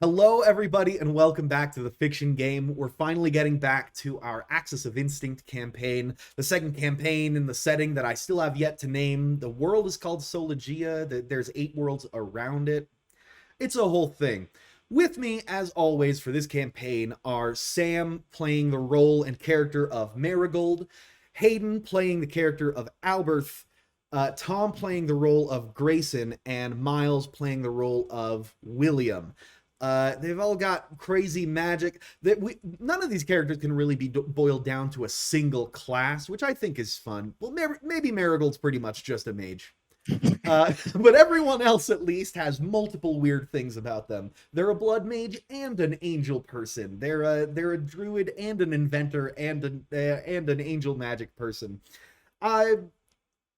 Hello, everybody, and welcome back to the Fiction Game. We're finally getting back to our Axis of Instinct campaign, the second campaign in the setting that I still have yet to name. The world is called Solagia. There's 8 worlds around it. It's a whole thing. With me, as always, for this campaign are Sam playing the role and character of Merigold, Hayden playing the character of Alberth, Tom playing the role of Grayson, and Miles playing the role of William. They've all got crazy magic. None of these characters can really be boiled down to a single class, which I think is fun. Well, maybe Marigold's pretty much just a mage. But everyone else at least has multiple weird things about them. They're a blood mage and an angel person. They're a druid and an inventor and an angel magic person.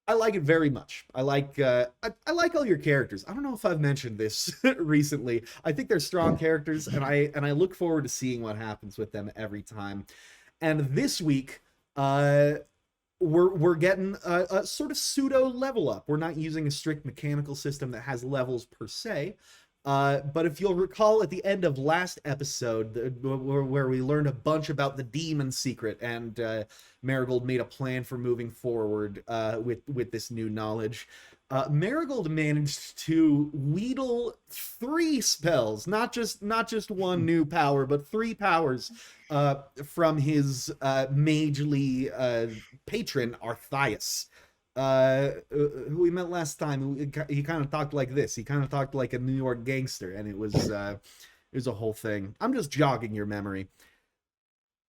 I like it very much. I like all your characters. I don't know if I've mentioned this recently. I think they're strong characters, and I look forward to seeing what happens with them every time. And this week, we're getting a sort of pseudo level up. We're not using a strict mechanical system that has levels per se. But if you'll recall at the end of last episode, where we learned a bunch about the demon secret, and Merigold made a plan for moving forward with this new knowledge, Merigold managed to wheedle 3 spells, not just one new power, but 3 powers from his magely patron Arthias. Who we met last time. He kind of talked like this. He kind of talked like a New York gangster, and it was a whole thing. I'm just jogging your memory.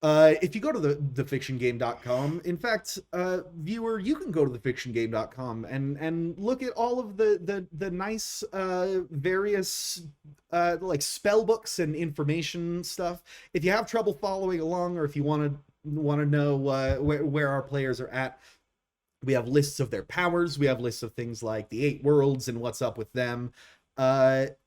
If you go to thefictiongame.com, in fact, viewer, you can go to thefictiongame.com and look at all of the nice various like spell books and information stuff. If you have trouble following along, or if you want to know where our players are at, we have lists of their powers. We have lists of things like the 8 worlds and what's up with them.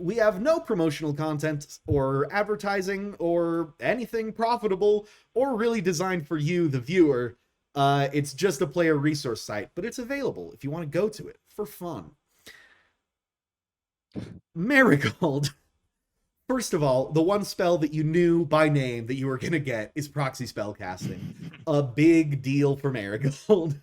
We have no promotional content or advertising or anything profitable or really designed for you, the viewer. It's just a player resource site, but it's available if you want to go to it for fun. Merigold. First of all, the one spell that you knew by name that you were going to get is proxy spell casting. A big deal for Merigold.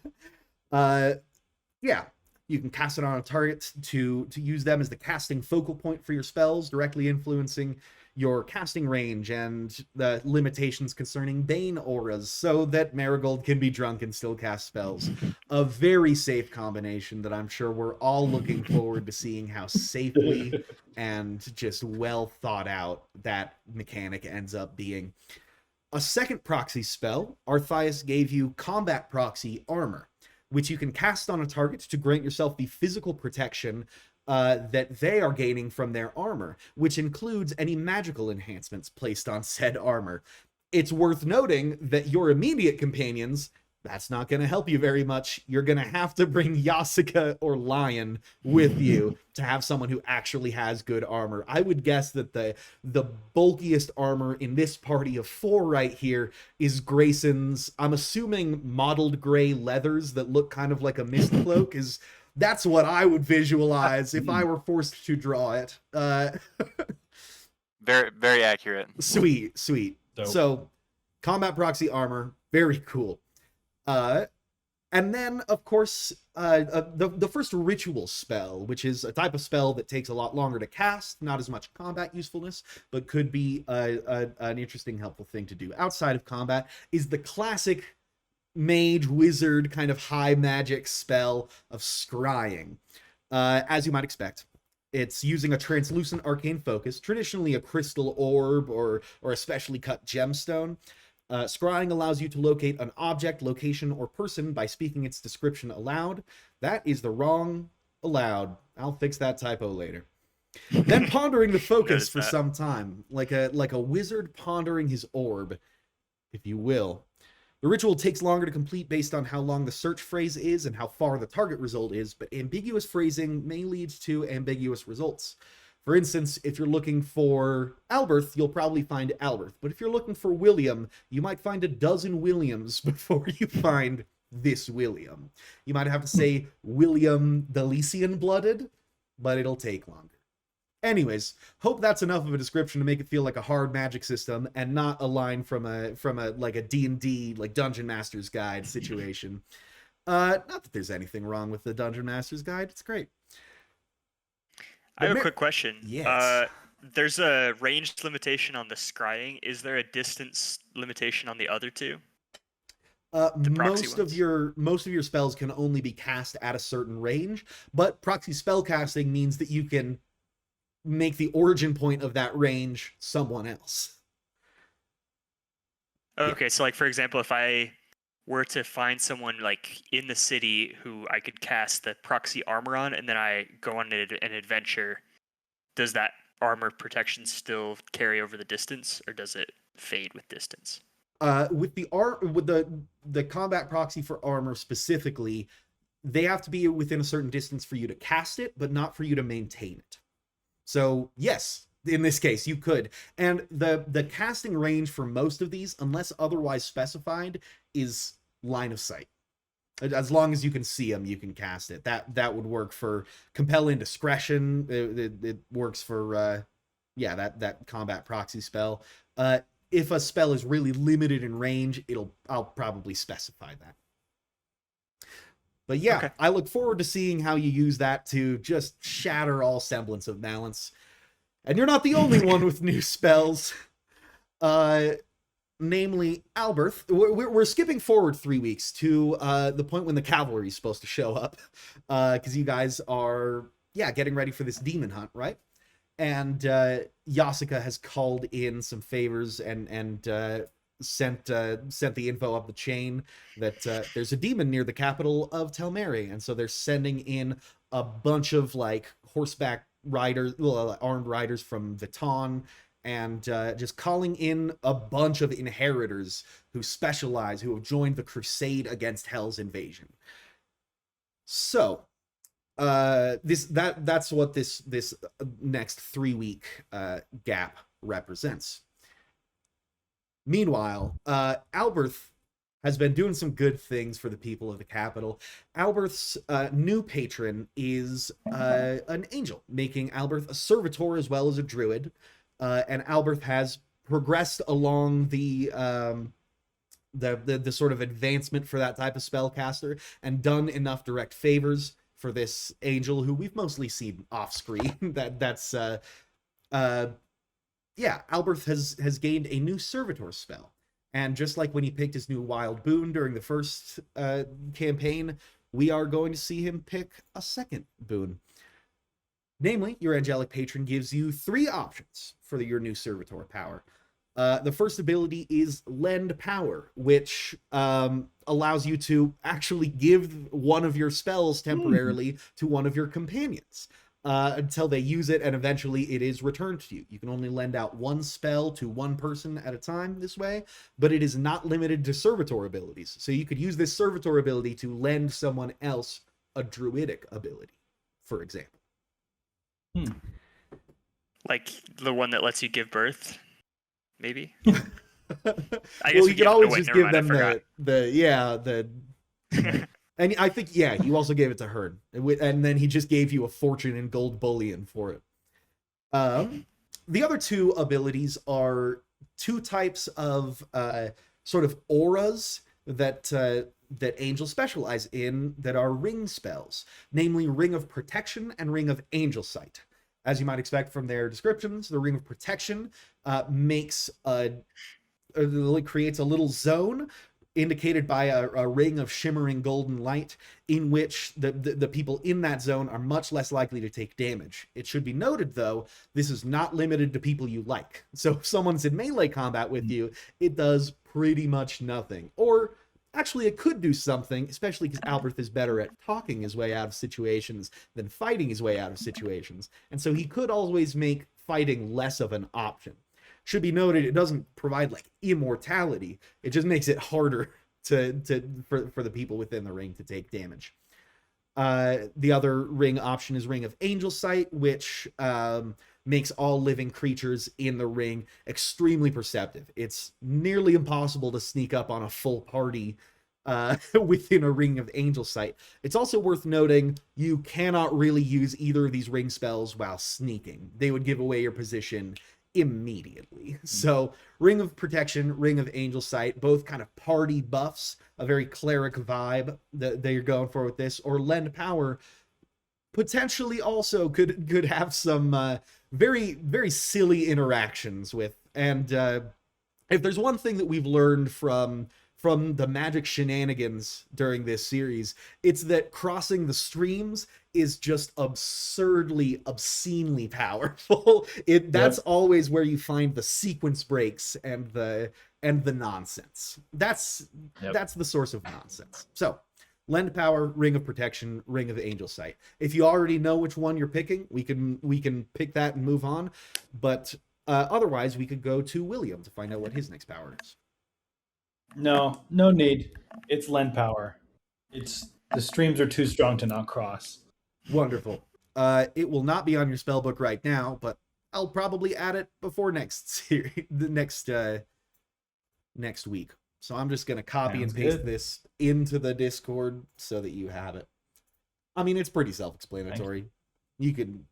Yeah, you can cast it on a target to use them as the casting focal point for your spells, directly influencing your casting range and the limitations concerning Bane auras, so that Merigold can be drunk and still cast spells. A very safe combination that I'm sure we're all looking forward to seeing how safely and just well thought out that mechanic ends up being. A second proxy spell, Arthias gave you combat proxy armor, which you can cast on a target to grant yourself the physical protection that they are gaining from their armor, which includes any magical enhancements placed on said armor. It's worth noting that your immediate companions, that's not going to help you very much. You're going to have to bring Yasika or Lion with you to have someone who actually has good armor. I would guess that the bulkiest armor in this party of 4 right here is Grayson's, I'm assuming, mottled gray leathers that look kind of like a mist cloak. That's what I would visualize if I were forced to draw it. Very, very accurate. Sweet. Dope. So, combat proxy armor, very cool. And then, of course, the first ritual spell, which is a type of spell that takes a lot longer to cast, not as much combat usefulness, but could be an interesting, helpful thing to do outside of combat, is the classic mage wizard kind of high magic spell of scrying. As you might expect, it's using a translucent arcane focus, traditionally a crystal orb or a specially cut gemstone. Scrying allows you to locate an object, location, or person by speaking its description aloud. That is the wrong aloud. I'll fix that typo later. Then pondering the focus for some time, like a wizard pondering his orb, if you will. The ritual takes longer to complete based on how long the search phrase is and how far the target result is, but ambiguous phrasing may lead to ambiguous results. For instance, if you're looking for Alberth, you'll probably find Alberth. But if you're looking for William, you might find a dozen Williams before you find this William. You might have to say William the Lycian blooded, but it'll take longer. Anyways, hope that's enough of a description to make it feel like a hard magic system and not a line from a like a D&D like Dungeon Master's Guide situation. Not that there's anything wrong with the Dungeon Master's Guide. It's great. I have a quick question. Yes. There's a range limitation on the scrying. Is there a distance limitation on the other two? Most of your spells can only be cast at a certain range, but proxy spell casting means that you can make the origin point of that range someone else. Okay, yeah. So like for example, if I were to find someone like in the city who I could cast the proxy armor on, and then I go on an adventure, does that armor protection still carry over the distance, or does it fade with distance? With the combat proxy for armor specifically, they have to be within a certain distance for you to cast it, but not for you to maintain it. So yes, in this case, you could. And the casting range for most of these, unless otherwise specified, is line of sight. As long as you can see them, you can cast it. That would work for Compel Indiscretion. It works for that combat proxy spell. If a spell is really limited in range, I'll probably specify that. But yeah, okay. I look forward to seeing how you use that to just shatter all semblance of balance. And you're not the only one with new spells. Namely Alberth. We're skipping forward 3 weeks to the point when the cavalry is supposed to show up, because you guys are getting ready for this demon hunt, right? And Yasika has called in some favors and sent the info up the chain that there's a demon near the capital of Telmeri, and so they're sending in a bunch of like horseback riders, armed riders from Viton, and just calling in a bunch of inheritors who have joined the crusade against Hell's invasion. So that's what this next 3 week gap represents. Meanwhile, Alberth has been doing some good things for the people of the capital. Alberth's new patron is an angel, making Alberth a servitor as well as a druid. And Alberth has progressed along the sort of advancement for that type of spellcaster and done enough direct favors for this angel who we've mostly seen off screen. Alberth has gained a new servitor spell. And just like when he picked his new wild boon during the first campaign, we are going to see him pick a second boon. Namely, your angelic patron gives you 3 options for your new servitor power. The first ability is Lend Power, which allows you to actually give one of your spells temporarily to one of your companions until they use it, and eventually it is returned to you. You can only lend out one spell to one person at a time this way, but it is not limited to servitor abilities. So you could use this servitor ability to lend someone else a druidic ability, for example. Like the one that lets you give birth, maybe? I guess you could always just give them the and I think you also gave it to Hearn, and then he just gave you a fortune in gold bullion for it. The other 2 abilities are 2 types of sort of auras that angels specialize in that are ring spells, namely Ring of Protection and Ring of Angel Sight. As you might expect from their descriptions, the Ring of Protection creates a little zone indicated by a ring of shimmering golden light in which the people in that zone are much less likely to take damage. It should be noted, though, this is not limited to people you like. So if someone's in melee combat with you, it does pretty much nothing. Or actually, it could do something, especially because Alberth is better at talking his way out of situations than fighting his way out of situations. And so he could always make fighting less of an option. Should be noted, it doesn't provide like immortality. It just makes it harder for the people within the ring to take damage. The other ring option is Ring of Angel Sight, which makes all living creatures in the ring extremely perceptive. It's nearly impossible to sneak up on a full party within a ring of angel sight. It's also worth noting you cannot really use either of these ring spells while sneaking. They would give away your position immediately. So ring of protection, ring of angel sight, both kind of party buffs, a very cleric vibe that you're going for with this, or lend power potentially also could have some very very silly interactions with. And if there's one thing that we've learned from the magic shenanigans during this series, it's that crossing the streams is just absurdly, obscenely powerful. That's always where you find the sequence breaks and the nonsense. That's the source of nonsense. So lend power, ring of protection, ring of angel sight. If you already know which one you're picking, we can pick that and move on. But otherwise, we could go to William to find out what his next power is. No need. It's lend power. It's the streams are too strong to not cross. Wonderful. It will not be on your spell book right now, but I'll probably add it before next week. So I'm just gonna copy and paste this into the Discord so that you have it. I mean, it's pretty self-explanatory. You can,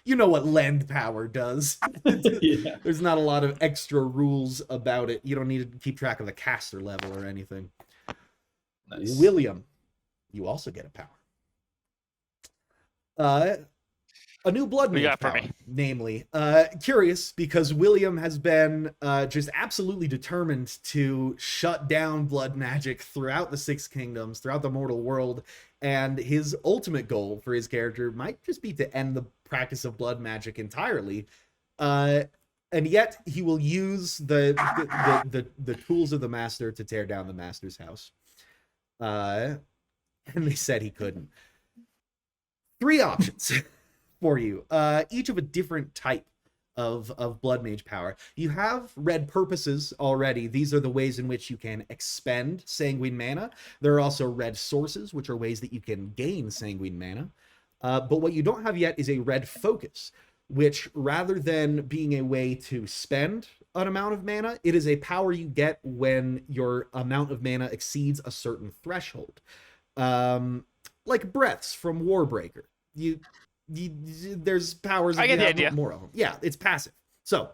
you know what lend power does. Yeah. There's not a lot of extra rules about it. You don't need to keep track of the caster level or anything. Nice. William, you also get a power. A new blood mage power, namely. Curious, because William has been just absolutely determined to shut down blood magic throughout the Six Kingdoms, throughout the mortal world, and his ultimate goal for his character might just be to end the practice of blood magic entirely. And yet he will use the tools of the master to tear down the master's house. And they said he couldn't. 3 options for you, each of a different type of blood mage power. You have red purposes already. These are the ways in which you can expend sanguine mana. There are also red sources, which are ways that you can gain sanguine mana. But what you don't have yet is a red focus, which rather than being a way to spend an amount of mana, it is a power you get when your amount of mana exceeds a certain threshold. Like breaths from Warbreaker. There's powers I get the idea. More of them. Yeah, it's passive. So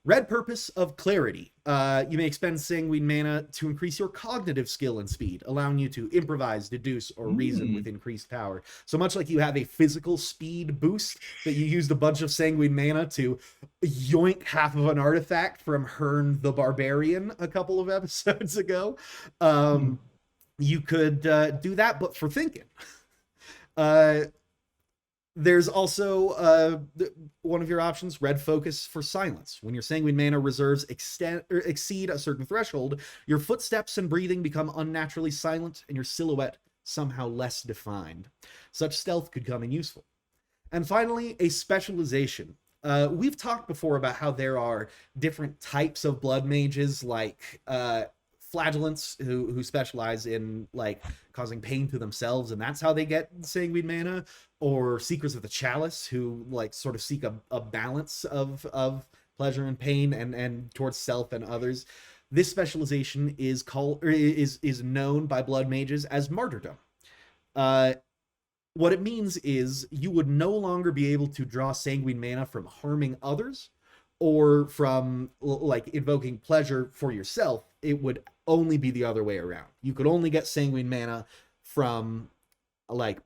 red purpose of clarity. You may expend sanguine mana to increase your cognitive skill and speed, allowing you to improvise, deduce, or reason with increased power. So much like you have a physical speed boost that you used a bunch of sanguine mana to yoink half of an artifact from Hearn the Barbarian a couple of episodes ago, you could do that, but for thinking. There's also one of your options, red focus for silence. When your sanguine mana reserves exceed a certain threshold, your footsteps and breathing become unnaturally silent and your silhouette somehow less defined. Such stealth could come in useful. And finally, a specialization. We've talked before about how there are different types of blood mages, like flagellants who specialize in like causing pain to themselves, and that's how they get sanguine mana, or seekers of the chalice who like sort of seek a balance of pleasure and pain and towards self and others. This specialization is known by blood mages as martyrdom. What it means is you would no longer be able to draw sanguine mana from harming others or from like invoking pleasure for yourself. It would only be the other way around. You could only get sanguine mana from like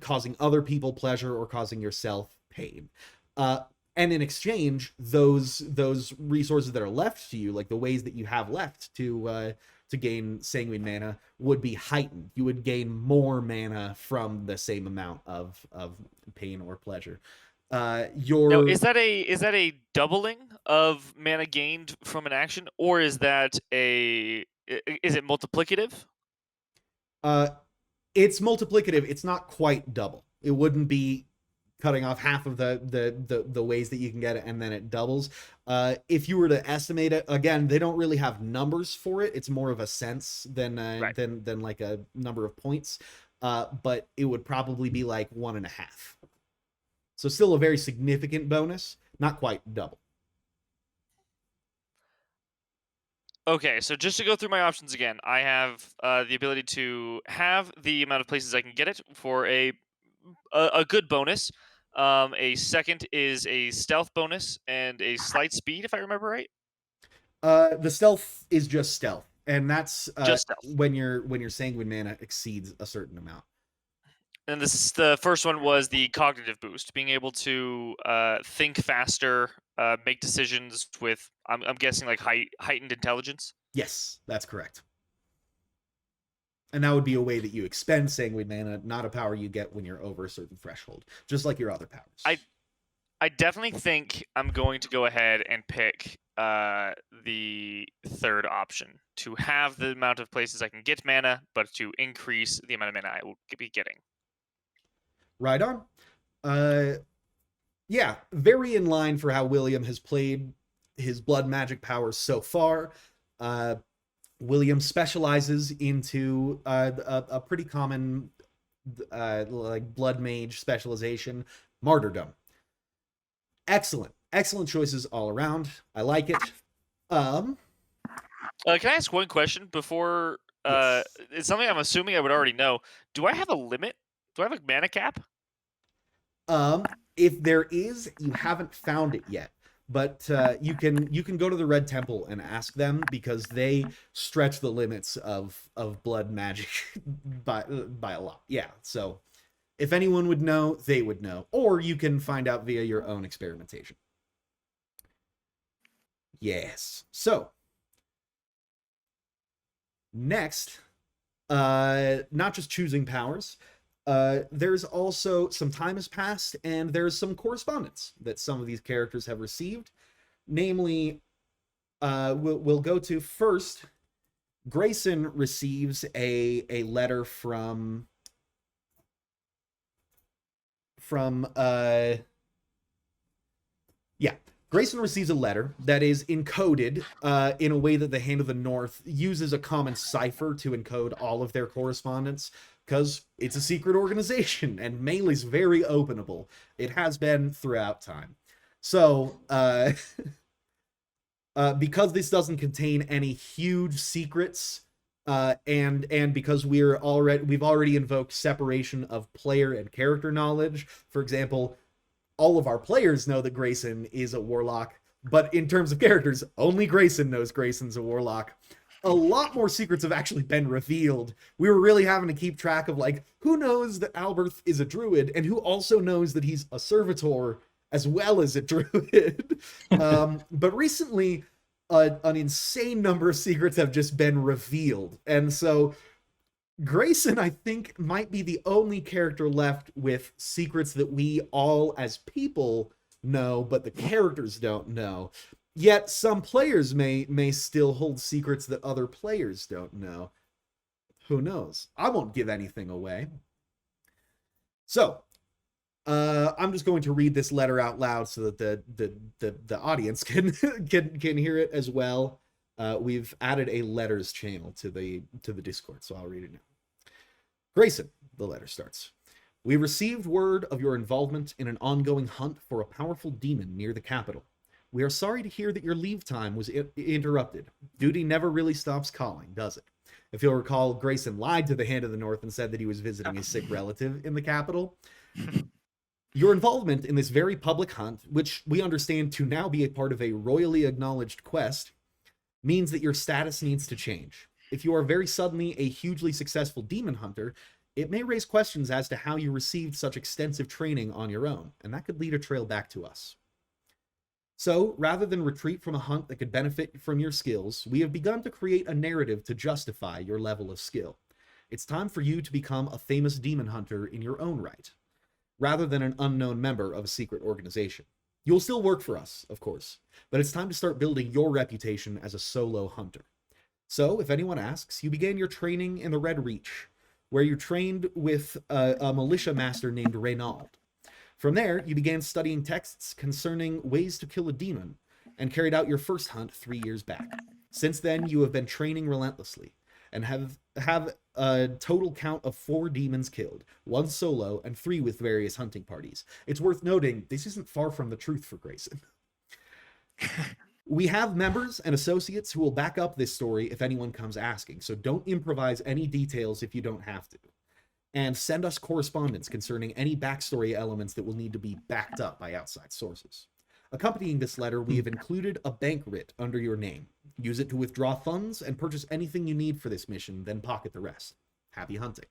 causing other people pleasure or causing yourself pain. And in exchange, those resources that are left to you, like the ways that you have left to gain sanguine mana, would be heightened. You would gain more mana from the same amount of pain or pleasure. Now, is that a doubling of mana gained from an action, or is it multiplicative? It's multiplicative. It's not quite double. It wouldn't be cutting off half of the ways that you can get it and then it doubles. If you were to estimate it, again, they don't really have numbers for it. It's more of a sense than like a number of points. But it would probably be like 1.5. So still a very significant bonus, not quite double. Okay, so just to go through my options again, I have the ability to have the amount of places I can get it for a good bonus. A second is a stealth bonus and a slight speed, if I remember right. The stealth is just stealth, and that's Just stealth. when your sanguine mana exceeds a certain amount. And the first one was the cognitive boost, being able to think faster, make decisions with, I'm guessing, like heightened intelligence. Yes, that's correct. And that would be a way that you expend sanguine mana, not a power you get when you're over a certain threshold, just like your other powers. I definitely think I'm going to go ahead and pick the third option, to have the amount of places I can get mana, but to increase the amount of mana I will be getting. Right on. Yeah, very in line for how William has played his blood magic powers so far. William specializes into a pretty common like blood mage specialization, martyrdom. Excellent choices all around. I like it. Can I ask one question before? Yes. It's something I'm assuming I would already know. Do I have a limit? Do I have a mana cap? If there is, you haven't found it yet. But you can go to the Red Temple and ask them, because they stretch the limits of blood magic by a lot. Yeah, so if anyone would know, they would know. Or you can find out via your own experimentation. Yes. So next, not just choosing powers, there's also some time has passed, and there's some correspondence that some of these characters have received. Namely, we'll go to first. Grayson receives a letter from Grayson receives a letter that is encoded in a way that the Hand of the North uses a common cipher to encode all of their correspondence, because it's a secret organization and Melee's very openable. It has been throughout time. So, because this doesn't contain any huge secrets, and because we've already invoked separation of player and character knowledge. For example, all of our players know that Grayson is a warlock, but in terms of characters, only Grayson knows Grayson's a warlock. A lot more secrets have actually been revealed. We were really having to keep track of, like, who knows that Alberth is a druid, and who also knows that he's a servitor as well as a druid. But recently, an insane number of secrets have just been revealed. And so Grayson, I think, might be the only character left with secrets that we all as people know, but the characters don't know. Yet some players may still hold secrets that other players don't know. Who knows? I won't give anything away. So, I'm just going to read this letter out loud so that the audience can hear it as well. We've added a letters channel to the Discord, so I'll read it now. Grayson, the letter starts. We received word of your involvement in an ongoing hunt for a powerful demon near the capital. We are sorry to hear that your leave time was interrupted. Duty never really stops calling, does it? If you'll recall, Grayson lied to the Hand of the North and said that he was visiting a sick relative in the capital. Your involvement in this very public hunt, which we understand to now be a part of a royally acknowledged quest, means that your status needs to change. If you are very suddenly a hugely successful demon hunter, it may raise questions as to how you received such extensive training on your own, and that could lead a trail back to us. So, rather than retreat from a hunt that could benefit from your skills, we have begun to create a narrative to justify your level of skill. It's time for you to become a famous demon hunter in your own right, rather than an unknown member of a secret organization. You'll still work for us, of course, but it's time to start building your reputation as a solo hunter. So, if anyone asks, you began your training in the Red Reach, where you trained with a militia master named Reynauld. From there, you began studying texts concerning ways to kill a demon, and carried out your first hunt 3 years back. Since then, you have been training relentlessly, and have a total count of 4 demons killed, 1 solo, and 3 with various hunting parties. It's worth noting, this isn't far from the truth for Grayson. We have members and associates who will back up this story if anyone comes asking, so don't improvise any details if you don't have to. And send us correspondence concerning any backstory elements that will need to be backed up by outside sources. Accompanying this letter, we have included a bank writ under your name. Use it to withdraw funds and purchase anything you need for this mission, then pocket the rest. Happy hunting.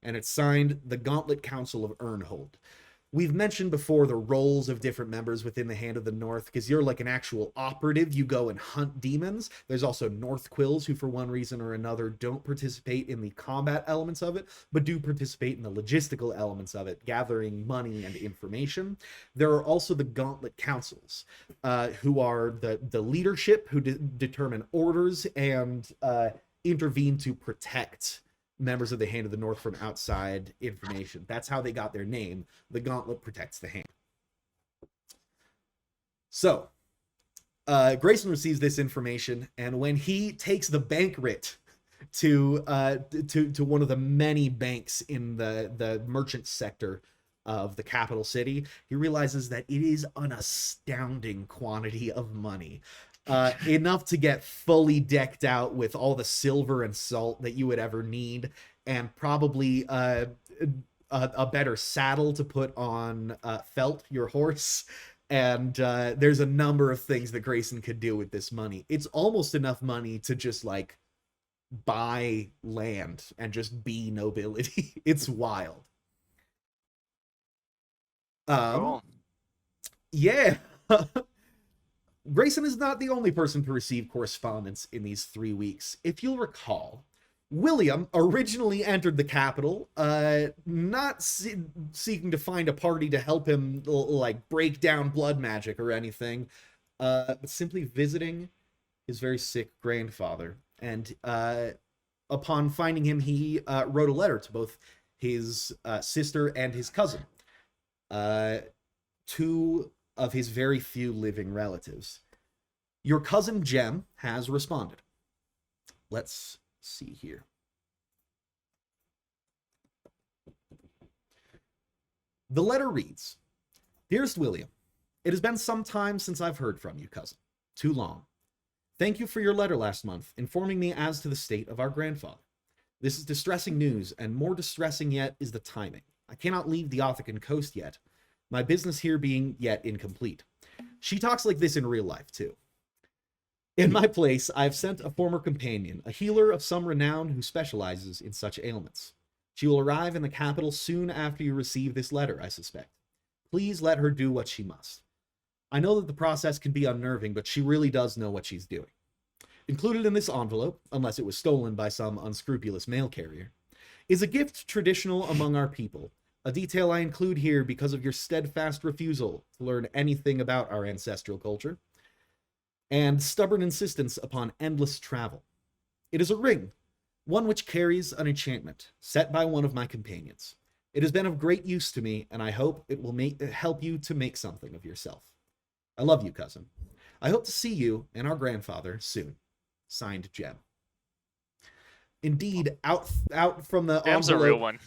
And it's signed the Gauntlet Council of Earnhold. We've mentioned before the roles of different members within the Hand of the North, because you're like an actual operative. You go and hunt demons. There's also North Quills, who for one reason or another don't participate in the combat elements of it, but do participate in the logistical elements of it, gathering money and information. There are also the Gauntlet Councils, who are the leadership, who determine orders and intervene to protect members of the Hand of the North from outside information. That's how they got their name. The Gauntlet protects the Hand. So, Grayson receives this information, and when he takes the bank writ to one of the many banks in the merchant sector of the capital city, he realizes that it is an astounding quantity of money. Enough to get fully decked out with all the silver and salt that you would ever need, and probably a better saddle to put on Felt, your horse. And there's a number of things that Grayson could do with this money. It's almost enough money to just like buy land and just be nobility. It's wild. Cool. Yeah. Grayson is not the only person to receive correspondence in these 3 weeks. If you'll recall, William originally entered the capital, not seeking to find a party to help him like break down blood magic or anything, but simply visiting his very sick grandfather. And upon finding him, he wrote a letter to both his sister and his cousin, two of his very few living relatives. Your cousin Jem has responded. Let's see here. The letter reads, Dearest William, it has been some time since I've heard from you, cousin. Too long. Thank you for your letter last month, informing me as to the state of our grandfather. This is distressing news, and more distressing yet is the timing. I cannot leave the Othican coast yet, my business here being yet incomplete. She talks like this in real life, too. In my place, I have sent a former companion, a healer of some renown who specializes in such ailments. She will arrive in the capital soon after you receive this letter, I suspect. Please let her do what she must. I know that the process can be unnerving, but she really does know what she's doing. Included in this envelope, unless it was stolen by some unscrupulous mail carrier, is a gift traditional among our people, a detail I include here because of your steadfast refusal to learn anything about our ancestral culture, and stubborn insistence upon endless travel. It is a ring, one which carries an enchantment, set by one of my companions. It has been of great use to me, and I hope it will help you to make something of yourself. I love you, cousin. I hope to see you and our grandfather soon. Signed, Jem. Indeed, out from the Jem's a envelope, real one.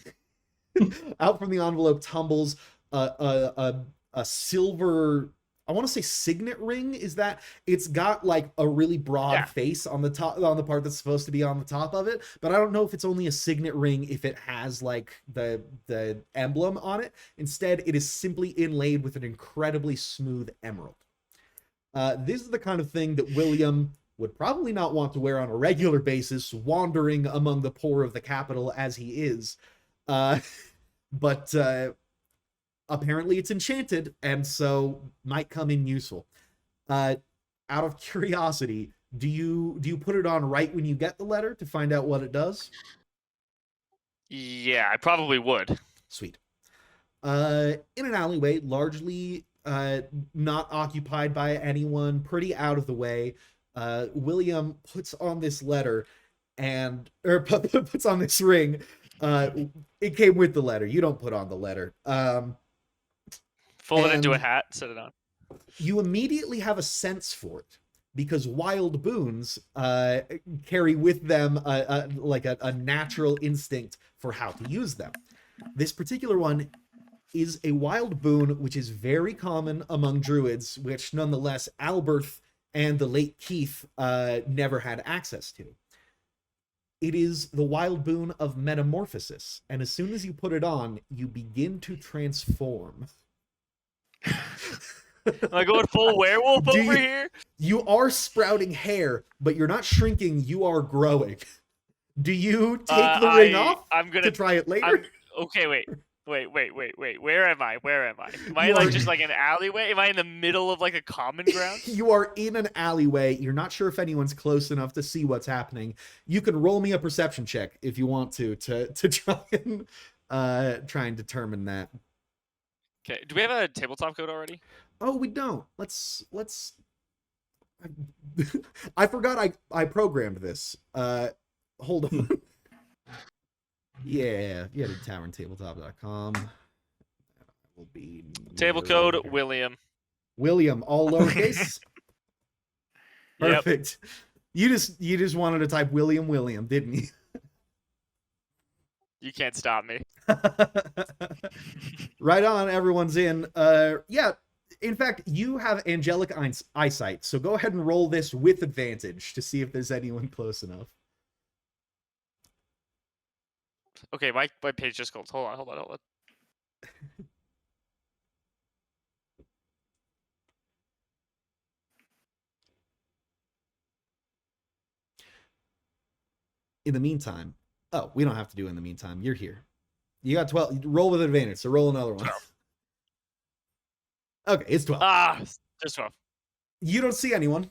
out from the envelope tumbles a silver, I want to say signet ring. Is that it's got like a really broad face on the top, on the part that's supposed to be on the top of it, but I don't know if it's only a signet ring if it has like the emblem on it. Instead, it is simply inlaid with an incredibly smooth emerald. This is the kind of thing that William would probably not want to wear on a regular basis, wandering among the poor of the capital as he is. But apparently it's enchanted, and so might come in useful. Out of curiosity, do you put it on right when you get the letter to find out what it does? Yeah, I probably would. Sweet. In an alleyway, largely not occupied by anyone, pretty out of the way, William puts on this letter puts on this ring. It came with the letter. You don't put on the letter. Fold it into a hat, set it on. You immediately have a sense for it, because wild boons carry with them a natural instinct for how to use them. This particular one is a wild boon which is very common among druids, which nonetheless Alberth and the late Keath never had access to. It is the wild boon of metamorphosis, and as soon as you put it on, you begin to transform. Am I going full werewolf Do over you- here? You are sprouting hair, but you're not shrinking, you are growing. Do you take the ring off I'm gonna to try it later? Okay, wait. Where am I? Am I You like are- just like an alleyway? Am I in the middle of like a common ground? You are in an alleyway. You're not sure if anyone's close enough to see what's happening. You can roll me a perception check if you want to try and determine that. Okay. Do we have a tabletop code already? Oh, we don't. Let's I forgot I programmed this. Hold on. Yeah, to taverntabletop.com. Will be Table code William. William, all lowercase. Yep. Perfect. You just wanted to type William, didn't you? You can't stop me. Right on, everyone's in. Yeah, in fact, you have angelic eyesight, so go ahead and roll this with advantage to see if there's anyone close enough. Okay, my page just goes. Hold on. In the meantime, oh, we don't have to do it in the meantime. You're here. You got 12. Roll with advantage, so roll another one. 12. Okay, it's 12. Ah, just 12. You don't see anyone.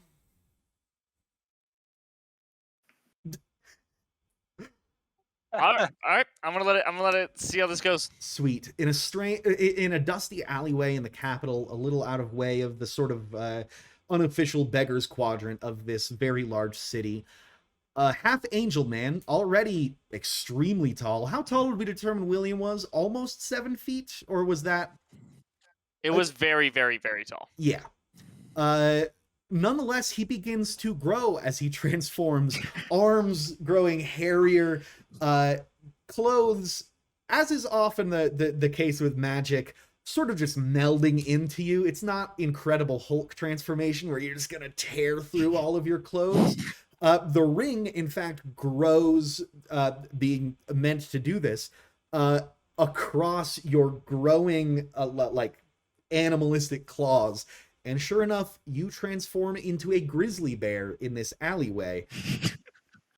All right. I'm gonna let it see how this goes. Sweet. In a dusty alleyway in the capital, a little out of way of the sort of unofficial beggars quadrant of this very large city, a half angel man, already extremely tall. How tall would we determine William was? Almost 7 feet, or was that? It was very, very, very tall. Yeah. Nonetheless, he begins to grow as he transforms. Arms growing hairier, clothes, as is often the case with magic, sort of just melding into you. It's not Incredible Hulk transformation where you're just gonna tear through all of your clothes. The ring, in fact, grows, being meant to do this, across your growing, like, animalistic claws. And sure enough, you transform into a grizzly bear in this alleyway.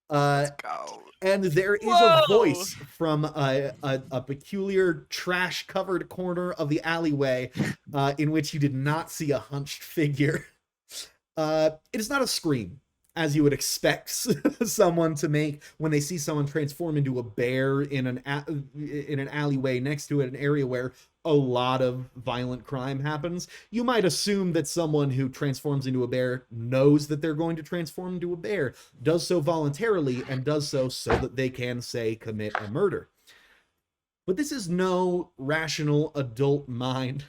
Let's go. And there is Whoa! a voice from a peculiar trash-covered corner of the alleyway, in which you did not see a hunched figure. It is not a scream, as you would expect someone to make when they see someone transform into a bear in an alleyway next to an area where a lot of violent crime happens. You might assume that someone who transforms into a bear knows that they're going to transform into a bear, does so voluntarily, and does so that they can, say, commit a murder. But this is no rational adult mind.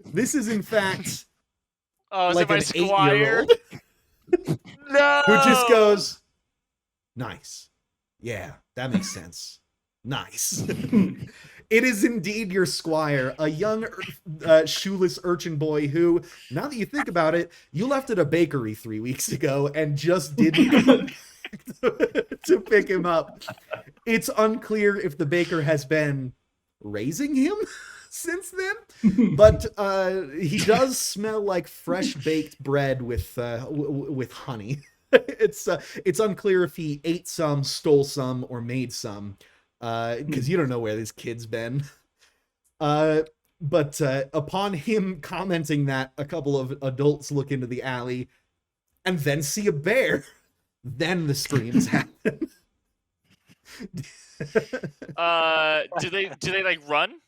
This is, in fact, Oh, is like it my an squire? 8-year-old No. who just goes, nice. Yeah, that makes sense. Nice. It is indeed your squire, a young, shoeless urchin boy who, now that you think about it, you left at a bakery 3 weeks ago and just didn't come back to pick him up. It's unclear if the baker has been raising him since then, but he does smell like fresh baked bread with honey. It's unclear if he ate some, stole some, or made some. Because you don't know where this kid's been. But upon him commenting that, a couple of adults look into the alley and then see a bear. Then the screams happen. Do they like run?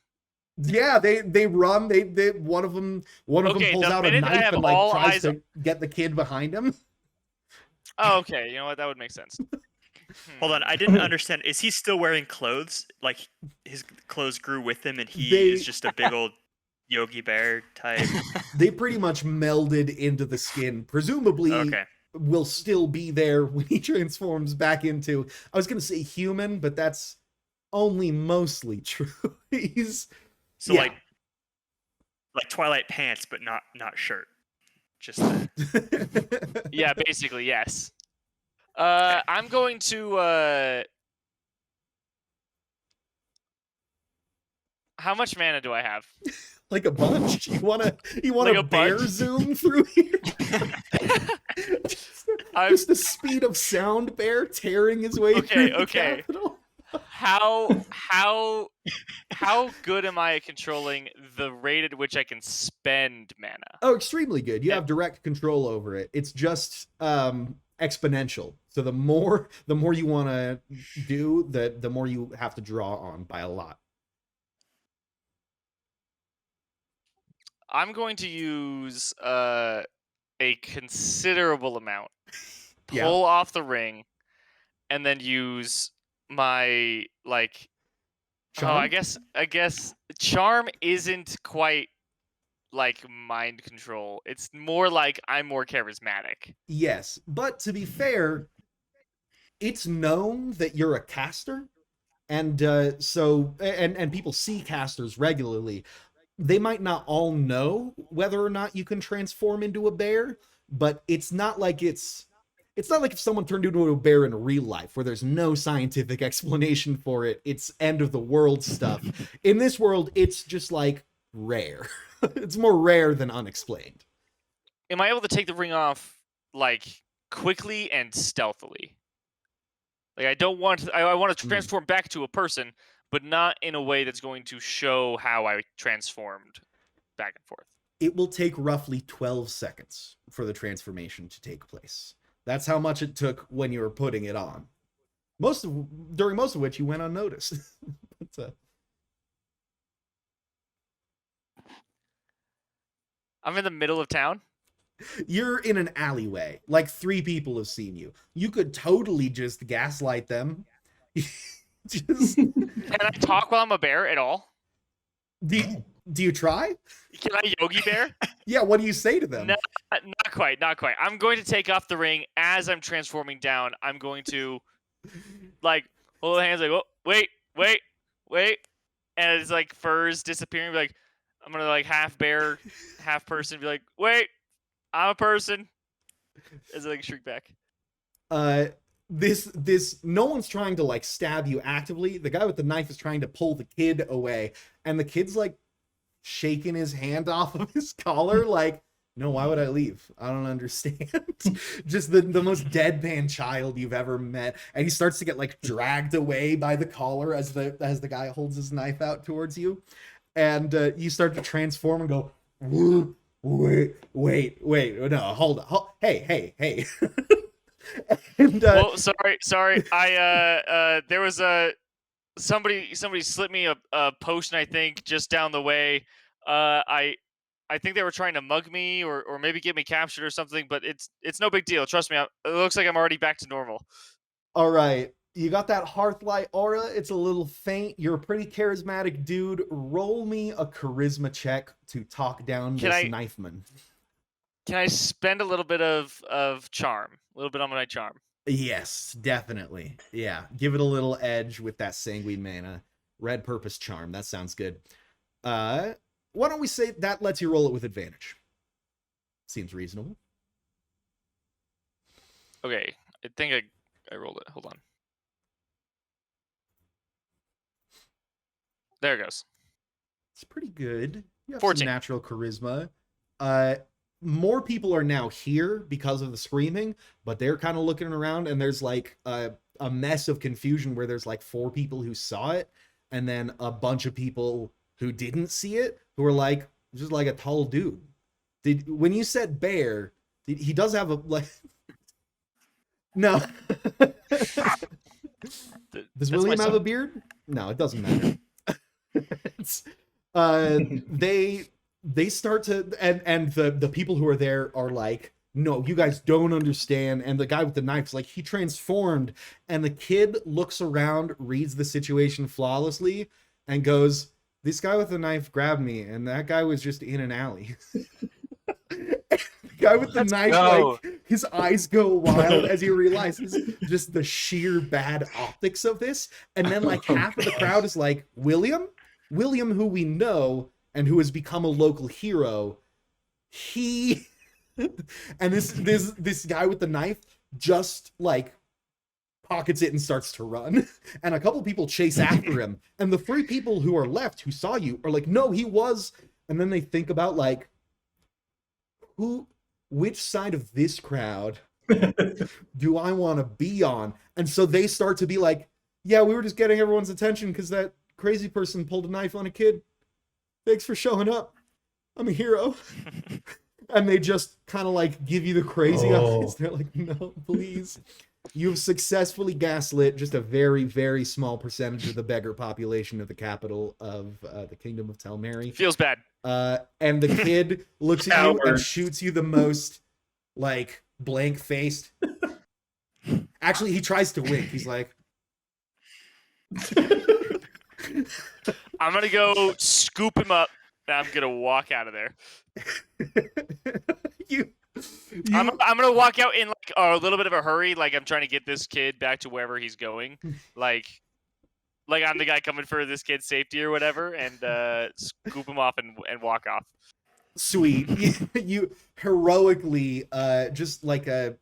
Yeah, they run. They one of them Okay, pulls the out a minute I knife have and like all tries eyes to get the kid behind him. Oh, okay. You know what? That would make sense. Hold on, I didn't understand. Is he still wearing clothes? Like his clothes grew with him, and he They- is just a big old Yogi Bear type? They pretty much melded into the skin. Presumably, Okay. will still be there when he transforms back into, I was gonna say human, but that's only mostly true. He's So Yeah. like Twilight pants, but not shirt. Just the... Yeah, basically, yes. Okay. I'm going to. How much mana do I have? Like a bunch. You want Like a a bear bunch? zoom through here? I'm- Just the speed of sound bear tearing his way through the Okay. capital. How good am I at controlling the rate at which I can spend mana? Oh, extremely good. You Yeah. have direct control over it. It's just exponential. So the more you want to do, the more you have to draw on by a lot. I'm going to use a considerable amount. Yeah. Pull off the ring, and then use my like. Charm? Oh, I guess charm isn't quite like mind control. It's more like I'm more charismatic. Yes, but to be fair, it's known that you're a caster, and so people see casters regularly. They might not all know whether or not you can transform into a bear, but it's not like if someone turned into a bear in real life where there's no scientific explanation for it. It's end of the world stuff. In this world, it's just like rare. It's more rare than unexplained. Am I able to take the ring off like quickly and stealthily? Like I want to transform back to a person, but not in a way that's going to show how I transformed back and forth. It will take roughly 12 seconds for the transformation to take place. That's how much it took when you were putting it on. During most of which you went unnoticed. But, I'm in the middle of town. you're in an alleyway. Like 3 people have seen you. You could totally just gaslight them. Just Can I talk while I'm a bear at all? do you try? Can I Yogi Bear? Yeah, what do you say to them? No, not quite. I'm going to take off the ring as I'm transforming down. I'm going to, like, hold the hands like, oh, wait, and it's like furs disappearing. Be like, I'm gonna like half bear, half person. Be like, wait, I'm a person. As I like shrink back. This no one's trying to like stab you actively. The guy with the knife is trying to pull the kid away, and the kid's like shaking his hand off of his collar like, no, why would I leave? I don't understand. Just the most deadpan child you've ever met. And he starts to get like dragged away by the collar as the guy holds his knife out towards you. And you start to transform and go, wait, no, hold on. Hey. And, well, sorry. There was somebody slipped me a potion, I think, just down the way. I think they were trying to mug me or maybe get me captured or something, but it's no big deal. Trust me, it looks like I'm already back to normal. all right, you got that Hearthlight aura. It's a little faint. You're a pretty charismatic dude. Roll me a charisma check to talk down this knifeman. Can I spend a little bit of charm? A little bit on my charm? Yes, definitely. Yeah, give it a little edge with that sanguine mana. Red purpose charm. That sounds good. Why don't we say that lets you roll it with advantage? Seems reasonable. Okay, I think I rolled it. Hold on. There it goes. It's pretty good. You have 14. some natural charisma. More people are now here because of the screaming, but they're kind of looking around, and there's like a mess of confusion where there's like 4 people who saw it, and then a bunch of people who didn't see it, who are like, just like a tall dude. When you said bear, he does have a like. No. Does William have a beard? No, it doesn't matter. It's, they start to and the people who are there are like, no, you guys don't understand. And the guy with the knife's like, he transformed. And the kid looks around, reads the situation flawlessly, and goes, this guy with the knife grabbed me, and that guy was just in an alley. The guy with the knife, like, his eyes go wild as he realizes just the sheer bad optics of this. And then like half of the crowd is like, William, who we know and who has become a local hero, he And this guy with the knife just like pockets it and starts to run. And a couple people chase after him. And the 3 people who are left who saw you are like, no, he was. And then they think about like, which side of this crowd do I want to be on? And so they start to be like, yeah, we were just getting everyone's attention because that crazy person pulled a knife on a kid. Thanks for showing up. I'm a hero. And they just kind of like give you the crazy eyes. They're like, no, please. You've successfully gaslit just a very, very small percentage of the beggar population of the capital of the Kingdom of Telmeri. Feels bad. And the kid looks at you and shoots you the most like blank faced. Actually, he tries to wink. He's like, I'm gonna go scoop him up, and I'm gonna walk out of there. I'm gonna walk out in like a little bit of a hurry, like I'm trying to get this kid back to wherever he's going, like I'm the guy coming for this kid's safety or whatever, and scoop him off and walk off. Sweet. You heroically just like a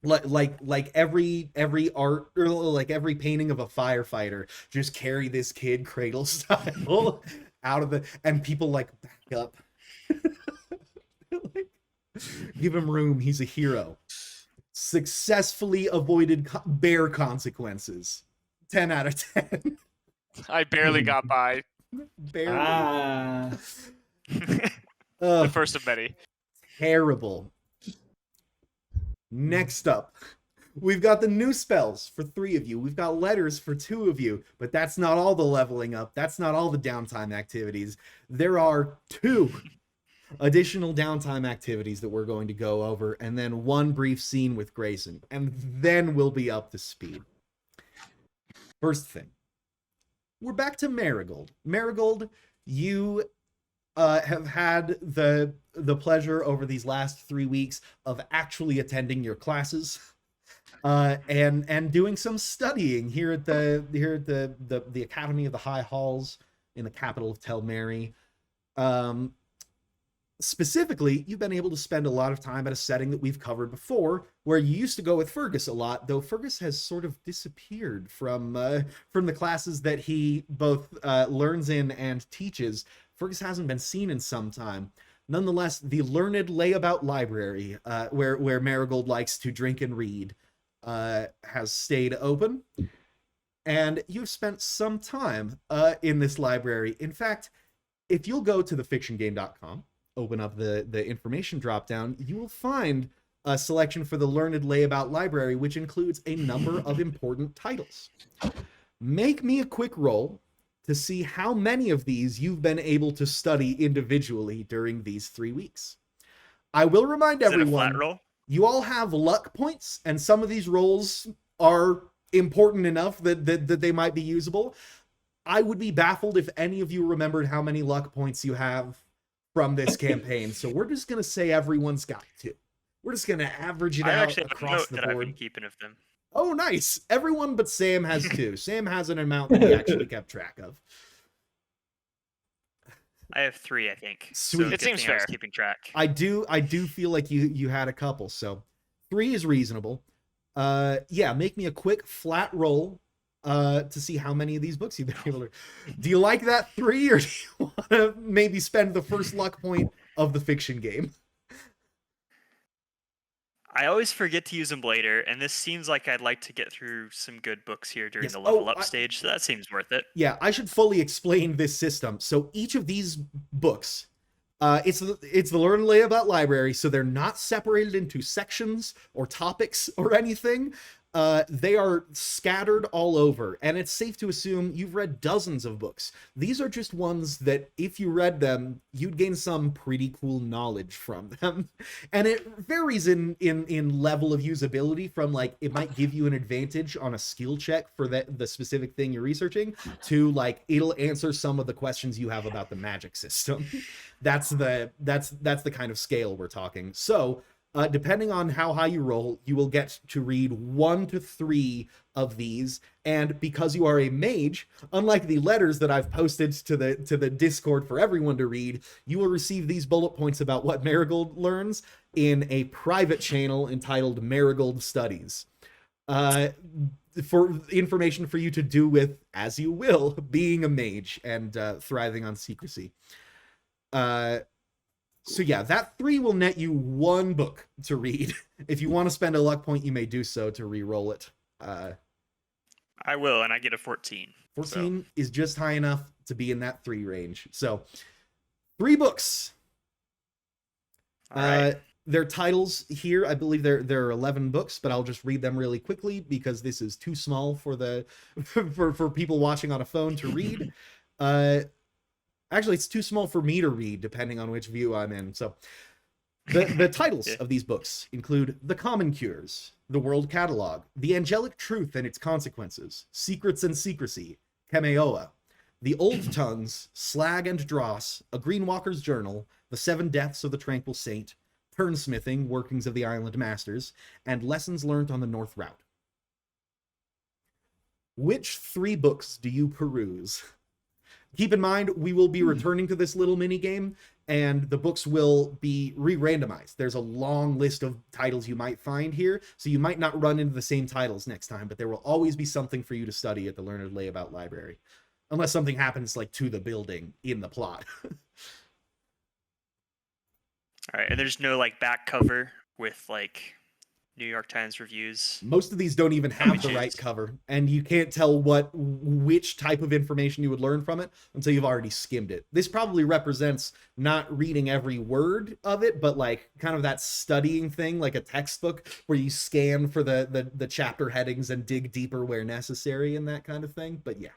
like every art or like every painting of a firefighter, just carry this kid cradle style out of the, and people like back up. Like, give him room, he's a hero. Successfully avoided bear consequences. 10 out of 10. I barely got by. Barely. The first of many. Terrible. Next up, we've got the new spells for 3 of you. We've got letters for 2 of you, but that's not all the leveling up. That's not all the downtime activities. There are 2 additional downtime activities that we're going to go over, and then 1 brief scene with Grayson, and then we'll be up to speed. First thing, we're back to Merigold. Merigold, you have had the pleasure over these last 3 weeks of actually attending your classes, and doing some studying here at the Academy of the High Halls in the capital of Telmeri. Specifically, you've been able to spend a lot of time at a setting that we've covered before, where you used to go with Fergus a lot, though Fergus has sort of disappeared from the classes that he both learns in and teaches. Fergus hasn't been seen in some time. Nonetheless, the Learned Layabout Library, where Merigold likes to drink and read, has stayed open, and you've spent some time in this library. In fact, if you'll go to thefictiongame.com, open up the information dropdown, you will find a selection for the Learned Layabout Library, which includes a number of important titles. Make me a quick roll to see how many of these you've been able to study individually during these 3 weeks. I will remind everyone, flat roll? You all have luck points, and some of these rolls are important enough that they might be usable. I would be baffled if any of you remembered how many luck points you have from this campaign, so we're just going to say everyone's got 2. We're just going to average it out across the board. I've been keeping of them. Oh, nice. Everyone but Sam has 2. Sam has an amount that he actually kept track of. I have 3, I think. Sweet. So It seems fair. I was keeping track. I do feel like you had a couple, so 3 is reasonable. Yeah, make me a quick flat roll to see how many of these books you've been able to. Do you like that 3, or do you want to maybe spend the first luck point of the fiction game? I always forget to use them later, and this seems like I'd like to get through some good books here during the level up stage, so that seems worth it. Yeah, I should fully explain this system. So each of these books, it's the Learn Layabout Library, so they're not separated into sections or topics or anything. They are scattered all over, and it's safe to assume you've read dozens of books. These are just ones that, if you read them, you'd gain some pretty cool knowledge from them. And it varies in level of usability, from like, it might give you an advantage on a skill check for the specific thing you're researching, to like, it'll answer some of the questions you have about the magic system. That's the kind of scale we're talking. So Depending on how high you roll, you will get to read 1 to 3 of these. And because you are a mage, unlike the letters that I've posted to the Discord for everyone to read, you will receive these bullet points about what Merigold learns in a private channel entitled Merigold Studies. For information for you to do with, as you will, being a mage and thriving on secrecy. So yeah, that 3 will net you 1 book to read. If you want to spend a luck point, you may do so to re-roll it. I will, and I get a 14. 14 is just high enough to be in that 3 range. So 3 books. All right. Their titles here, I believe there are 11 books, but I'll just read them really quickly because this is too small for the for people watching on a phone to read. Actually, it's too small for me to read, depending on which view I'm in. So the titles of these books include The Common Cures, The World Catalog, The Angelic Truth and Its Consequences, Secrets and Secrecy, Kemeoa, The Old Tongues, Slag and Dross, A Greenwalker's Journal, The 7 Deaths of the Tranquil Saint, Turnsmithing, Workings of the Island Masters, and Lessons Learned on the North Route. Which 3 books do you peruse? Keep in mind, we will be returning to this little mini game, and the books will be re-randomized. There's a long list of titles you might find here, so you might not run into the same titles next time, but there will always be something for you to study at the Learned Layabout Library. Unless something happens, like, to the building in the plot. All right, and there's no, like, back cover with, like, New York Times reviews. Most of these don't even have the right cover, and you can't tell which type of information you would learn from it until you've already skimmed it. This probably represents not reading every word of it, but like kind of that studying thing, like a textbook where you scan for the chapter headings and dig deeper where necessary and that kind of thing. But yeah.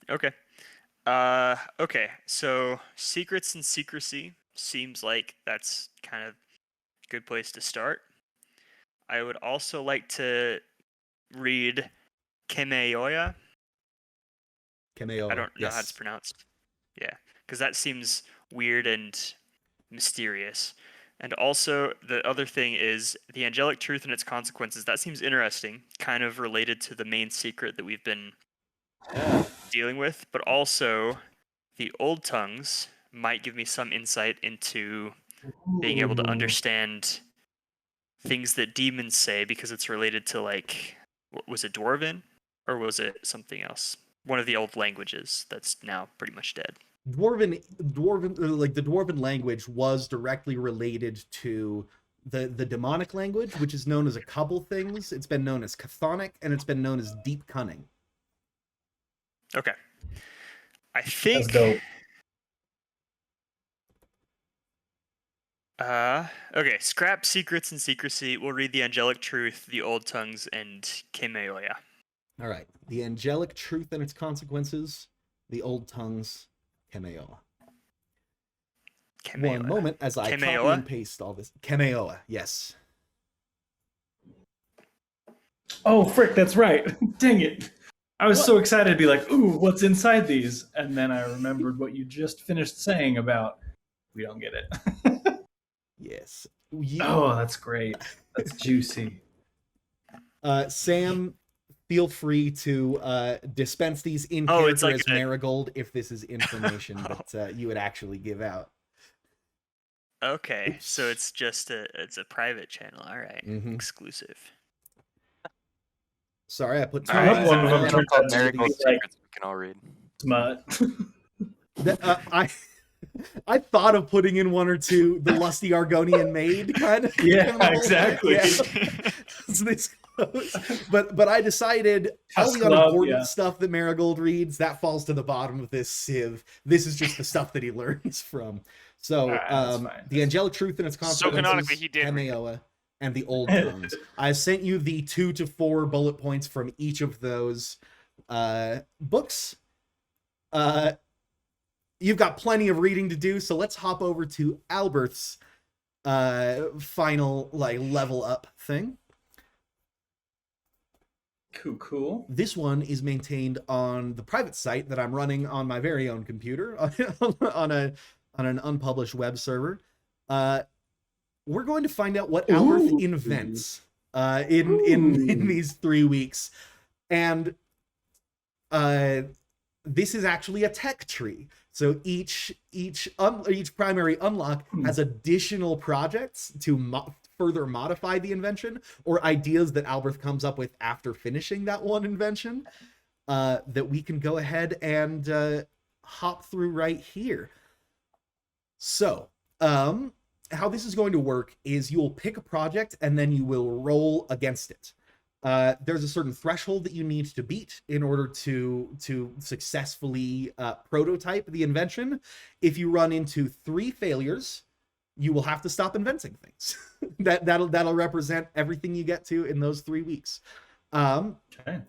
Okay. Okay, so Secrets and Secrecy seems like that's kind of good place to start. I would also like to read Kemeoya. Kemeoya. I don't know how it's pronounced. Yeah, because that seems weird and mysterious. And also, the other thing is The Angelic Truth and Its Consequences. That seems interesting, kind of related to the main secret that we've been dealing with. But also, The Old Tongues might give me some insight into being able to understand things that demons say, because it's related to, like, was it Dwarven or was it something else? One of the old languages that's now pretty much dead. Dwarven, like the Dwarven language was directly related to the demonic language, which is known as a couple things. It's been known as Chthonic, and it's been known as Deep Cunning. Okay. I think... That's dope. Okay, scrap Secrets and Secrecy. We'll read The Angelic Truth, The Old Tongues, and Kemeoya. All right. The Angelic Truth and Its Consequences, The Old Tongues, Kemeoa. One moment as I copy and paste all this. Kemeoa, yes. Oh, frick, that's right. Dang it. I was so excited to be like, ooh, what's inside these? And then I remembered what you just finished saying about we don't get it. Yes. Oh, that's great. That's juicy. Sam, feel free to dispense these in character like as Merigold if this is information that you would actually give out. Okay, so it's just it's a private channel. All right, exclusive. Sorry, I put. I hope one of them turns out Merigold secrets we can all read. Smut. I thought of putting in 1 or 2, the lusty Argonian maid kind of. Yeah, exactly. Yeah. So this close. But I decided all the unimportant stuff that Merigold reads, that falls to the bottom of this sieve. This is just the stuff that he learns from. So The Angelic Truth and Its Consequences, so canonically he did Kemeoa, and The Old Tongues. I sent you the 2 to 4 bullet points from each of those books. You've got plenty of reading to do, so let's hop over to Alberth's final level up thing. Cool. This one is maintained on the private site that I'm running on my very own computer on an unpublished web server. we're going to find out what Alberth Ooh. invents in these 3 weeks. And this is actually a tech tree. So each primary unlock has additional projects to further modify the invention, or ideas that Alberth comes up with after finishing that one invention, that we can go ahead and hop through right here. So, how this is going to work is you'll pick a project and then you will roll against it. There's a certain threshold that you need to beat in order to successfully prototype the invention. If you run into 3 failures, you will have to stop inventing things. that'll represent everything you get to in those 3 weeks. Okay.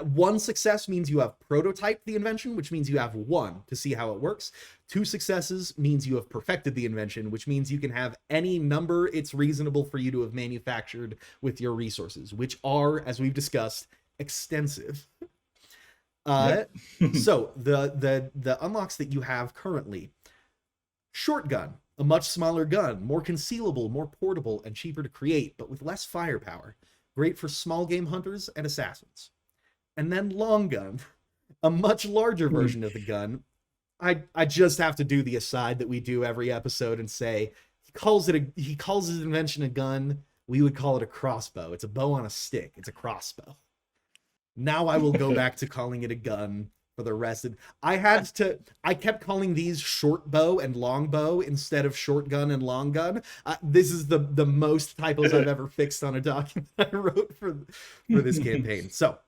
1 success means you have prototyped the invention, which means you have 1 to see how it works. 2 successes means you have perfected the invention, which means you can have any number it's reasonable for you to have manufactured with your resources, which are, as we've discussed, extensive. So the unlocks that you have currently: shotgun, a much smaller gun, more concealable, more portable, and cheaper to create, but with less firepower. Great for small game hunters and assassins. And then long gun, a much larger version of the gun. I just have to do the aside that we do every episode and say he calls his invention a gun. We would call it a crossbow. It's a bow on a stick. It's a crossbow. Now I will go back to calling it a gun for the rest of. I kept calling these short bow and long bow instead of short gun and long gun. This is the most typos I've ever fixed on a document I wrote for this campaign. So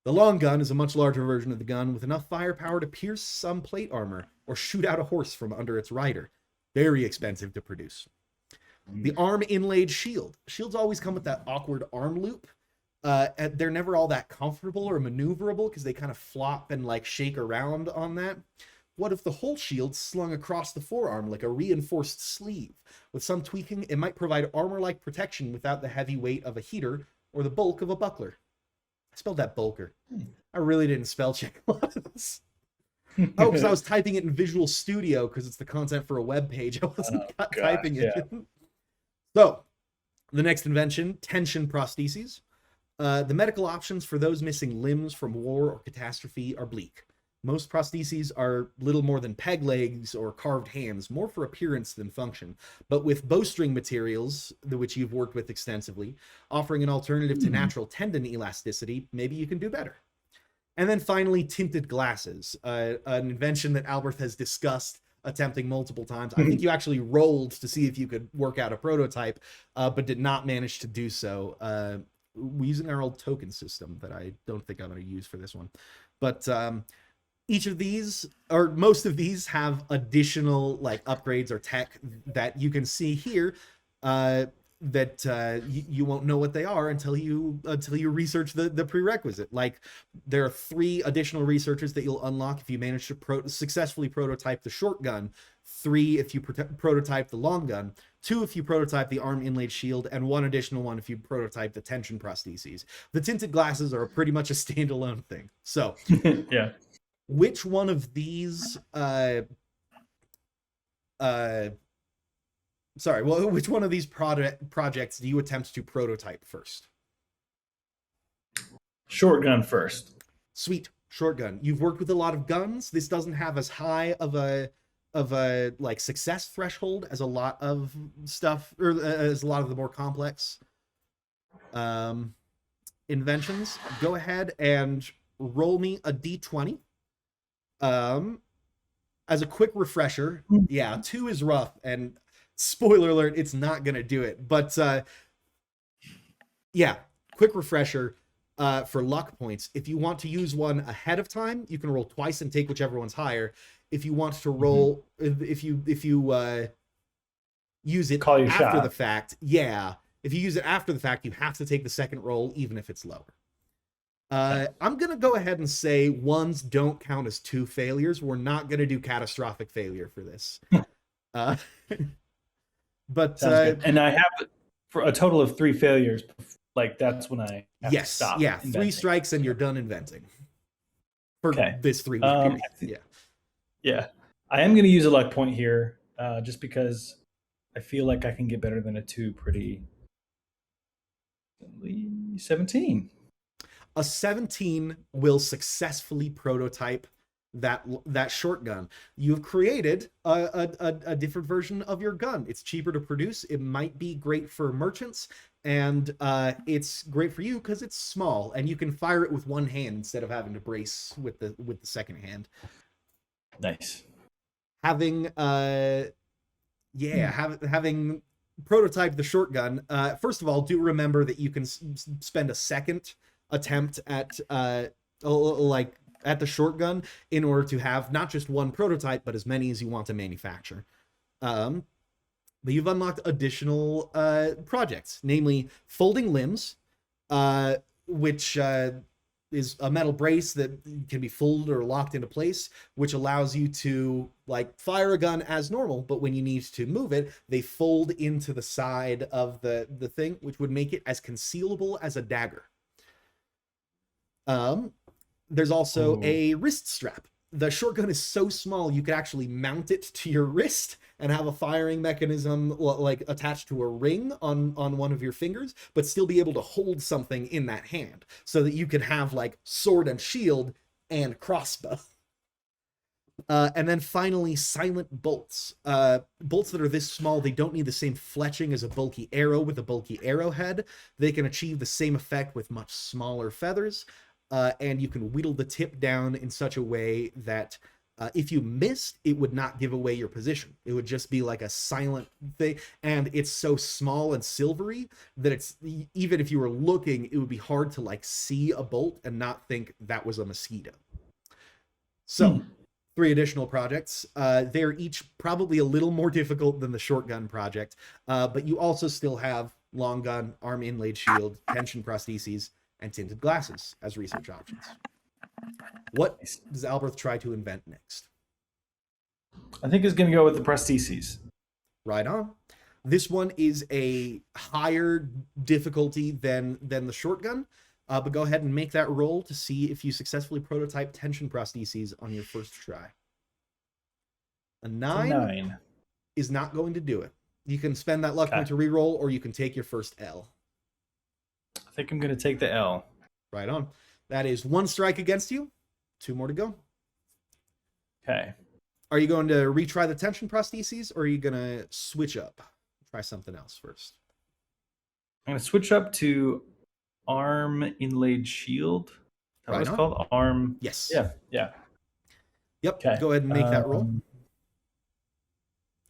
the long gun is a much larger version of the gun with enough firepower to pierce some plate armor or shoot out a horse from under its rider. Very expensive to produce. The arm inlaid shield. Shields always come with that awkward arm loop. And they're never all that comfortable or maneuverable because they kind of flop and like shake around on that. What if the whole shield slung across the forearm like a reinforced sleeve? With some tweaking, it might provide armor-like protection without the heavy weight of a heater or the bulk of a buckler. I spelled that bulker. I really didn't spell check a lot of this. Oh, because I was typing it in Visual Studio because it's the content for a web page. I wasn't typing it. Yeah. So, the next invention, tension prostheses. The medical options for those missing limbs from war or catastrophe are bleak. Most prostheses are little more than peg legs or carved hands, more for appearance than function. But with bowstring materials, which you've worked with extensively, offering an alternative to natural tendon elasticity, maybe you can do better. And then finally, tinted glasses, an invention that Alberth has discussed attempting multiple times. I think you actually rolled to see if you could work out a prototype, but did not manage to do so. Using our old token system that I don't think I'm going to use for this one. But each of these, or most of these, have additional like upgrades or tech that you can see here that you won't know what they are until you research the prerequisite. Like there are 3 additional researches that you'll unlock if you manage to successfully prototype the short gun, 3 if you prototype the long gun, 2 if you prototype the arm inlaid shield, and 1 additional one if you prototype the tension prostheses. The tinted glasses are pretty much a standalone thing. So yeah. Which one of these which one of these projects do you attempt to prototype first? Shotgun first. Sweet. Shotgun. You've worked with a lot of guns. This doesn't have as high of a like success threshold as a lot of stuff, or as a lot of the more complex inventions. Go ahead and roll me a d20. As a quick refresher, yeah, 2 is rough, and spoiler alert, it's not gonna do it. But yeah, quick refresher for luck points. If you want to use one ahead of time, you can roll twice and take whichever one's higher. If you want to roll, if you use it after the fact, yeah. If you use it after the fact, you have to take the second roll, even if it's lower. I'm going to go ahead and say 1s don't count as 2 failures. We're not going to do catastrophic failure for this. But and I have for a total of 3 failures. Like that's when I have to stop. Yeah, inventing. 3 strikes and you're done inventing. For this 3 week period. Yeah. I am going to use a luck point here, just because I feel like I can get better than a 2 pretty 17. A 17 will successfully prototype that shotgun. You've created a different version of your gun. It's cheaper to produce. It might be great for merchants, and it's great for you because it's small and you can fire it with one hand instead of having to brace with the second hand. Nice. Having having prototyped the shotgun. First of all, do remember that you can spend a second attempt at at the shotgun in order to have not just one prototype but as many as you want to manufacture. But you've unlocked additional projects, namely folding limbs, which is a metal brace that can be folded or locked into place, which allows you to like fire a gun as normal, but when you need to move it, they fold into the side of the thing, which would make it as concealable as a dagger. There's also a wrist strap. The shotgun is so small you could actually mount it to your wrist and have a firing mechanism like attached to a ring on one of your fingers, but still be able to hold something in that hand so that you could have like sword and shield and crossbow. And then finally, silent bolts. Bolts that are this small, they don't need the same fletching as a bulky arrow with a bulky arrowhead. They can achieve the same effect with much smaller feathers. And you can whittle the tip down in such a way that if you missed, it would not give away your position. It would just be like a silent thing. And it's so small and silvery that it's, even if you were looking, it would be hard to like see a bolt and not think that was a mosquito. So 3 additional projects. They're each probably a little more difficult than the shotgun project, but you also still have long gun, arm inlaid shield, tension prostheses, and tinted glasses as research options. What does Alberth try to invent next? I think he's going to go with the prostheses. Right on. This one is a higher difficulty than the shotgun, but go ahead and make that roll to see if you successfully prototype tension prostheses on your first try. A 9 is not going to do it. You can spend that luck point to reroll, or you can take your first L. I think I'm going to take the L. Right on. That is 1 strike against you. 2 more to go. Okay. Are you going to retry the tension prostheses, or are you going to switch up? Try something else first. I'm going to switch up to arm inlaid shield. Is that what it's called? Arm. Yes. Yeah. Yep. Okay. Go ahead and make that roll.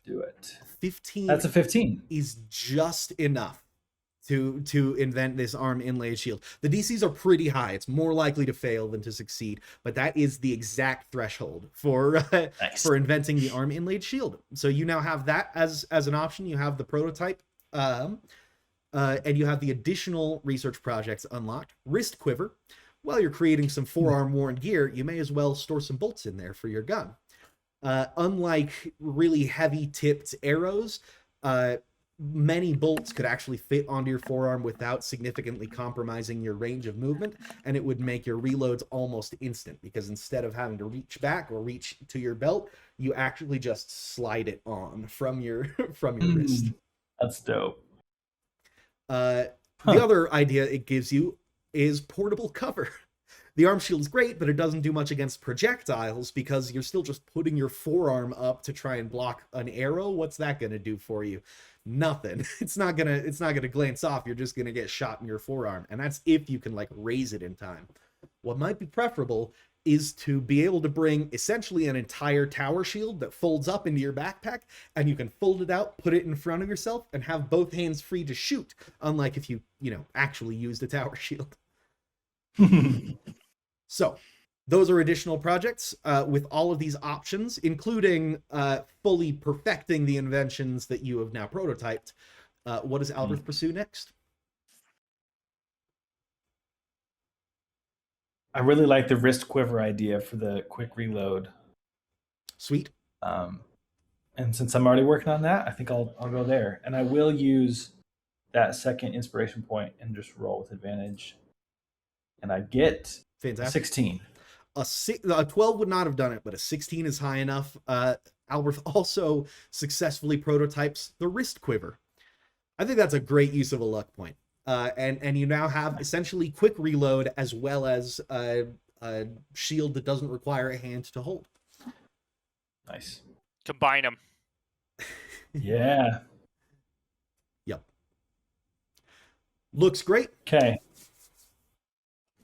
Do it. 15. That's a 15. Is just enough to invent this arm inlaid shield. The DCs are pretty high. It's more likely to fail than to succeed, but that is the exact threshold for for inventing the arm inlaid shield. So you now have that as an option. You have the prototype, and you have the additional research projects unlocked. Wrist quiver. While you're creating some forearm worn gear, you may as well store some bolts in there for your gun. Unlike really heavy tipped arrows, many bolts could actually fit onto your forearm without significantly compromising your range of movement, and it would make your reloads almost instant, because instead of having to reach back or reach to your belt, you actually just slide it on from your wrist. That's dope. The other idea it gives you is portable cover. The arm shield is great, but it doesn't do much against projectiles because you're still just putting your forearm up to try and block an arrow. What's that going to do for you? Nothing. It's not gonna glance off. You're just gonna get shot in your forearm, and that's if you can like raise it in time. What might be preferable is to be able to bring essentially an entire tower shield that folds up into your backpack, and you can fold it out, put it in front of yourself, and have both hands free to shoot, unlike if you actually used a tower shield. So those are additional projects with all of these options, including fully perfecting the inventions that you have now prototyped. What does Alberth pursue next? I really like the wrist quiver idea for the quick reload. Sweet. And since I'm already working on that, I think I'll go there. And I will use that second inspiration point and just roll with advantage. And I get Fantastic. 16. a 12 would not have done it, but a 16 is high enough. Alberth also successfully prototypes the wrist quiver. I think that's a great use of a luck point. And you now have essentially quick reload as well as a shield that doesn't require a hand to hold. Nice. Combine them. Yeah. Yep. Looks great. Okay.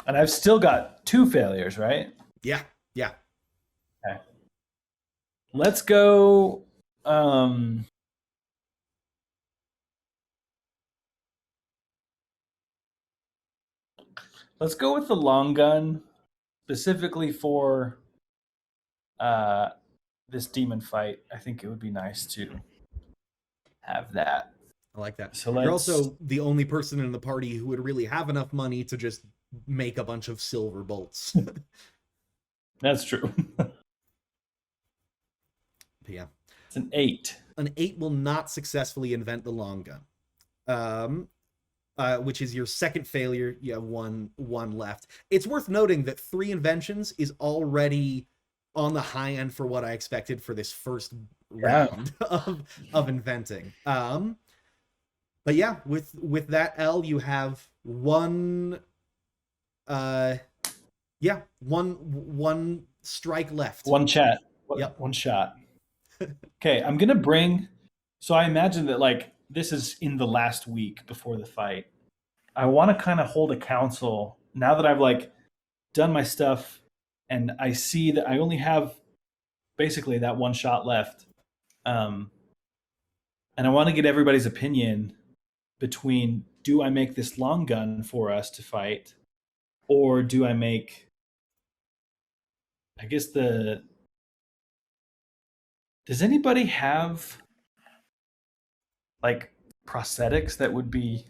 And I've still got 2 failures, right? Yeah. Okay. Let's go. Let's go with the long gun, specifically for this demon fight. I think it would be nice to have that. I like that. So You're let's- also the only person in the party who would really have enough money to just make a bunch of silver bolts. That's true. But yeah. It's an 8. An 8 will not successfully invent the long gun. Which is your second failure. You have one left. It's worth noting that 3 inventions is already on the high end for what I expected for this first round of inventing. But yeah, with that L, you have one strike left. One chat. Yep. One shot. Okay, I'm gonna bring. So I imagine that like this is in the last week before the fight. I want to kind of hold a council now that I've like done my stuff, and I see that I only have basically that one shot left. And I want to get everybody's opinion between: do I make this long gun for us to fight, or do I make? I guess Does anybody have like prosthetics that would be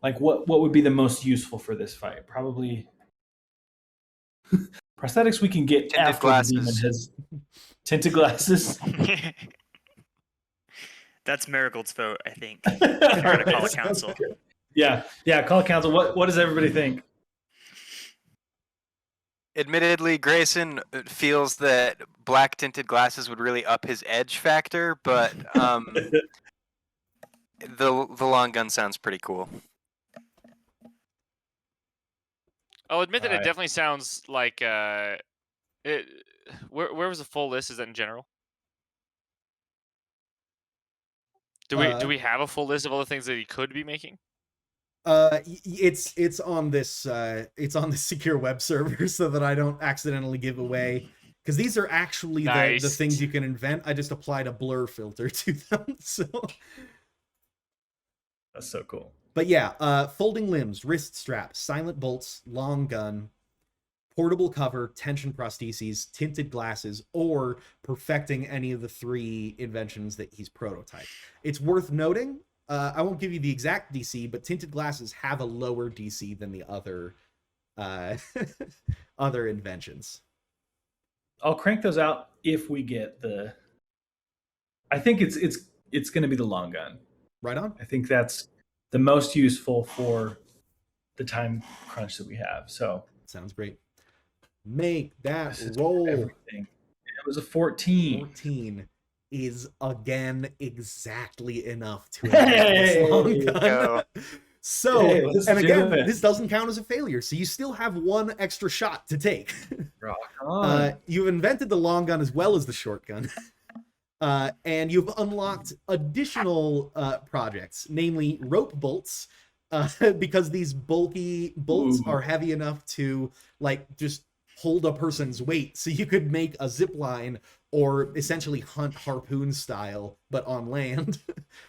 like what would be the most useful for this fight? Probably prosthetics we can get Tinted after glasses. the demon has tinted glasses. That's Merigold's vote, I think. We're gonna call a council. Yeah, call a council. What does everybody think? Admittedly, Grayson feels that black tinted glasses would really up his edge factor, but the long gun sounds pretty cool. I'll admit that it Alright. definitely sounds like where was the full list? Is that in general? Do we have a full list of all the things that he could be making? It's on this secure web server so that I don't accidentally give away, because these are actually the Nice. things you can invent. I just applied a blur filter to them. So That's so cool. but yeah, folding limbs, wrist strap, silent bolts, long gun, portable cover, tension prostheses, tinted glasses, or perfecting any of the 3 inventions that he's prototyped. It's worth noting, I won't give you the exact DC, but tinted glasses have a lower DC than the other other inventions. I'll crank those out if we get the. I think it's going to be the long gun. Right on. I think that's the most useful for the time crunch that we have. So Sounds great. Make that this is roll. everything. It was a 14. 14 is again exactly enough to Hey! this long gun. Go. So, Hey, let's and do again, it. this doesn't count as a failure, so you still have 1 extra shot to take. Rock on. You've invented the long gun as well as the short gun. And you've unlocked additional projects, namely rope bolts, because these bulky bolts Ooh. are heavy enough to like just hold a person's weight. So you could make a zip line or essentially hunt harpoon style, but on land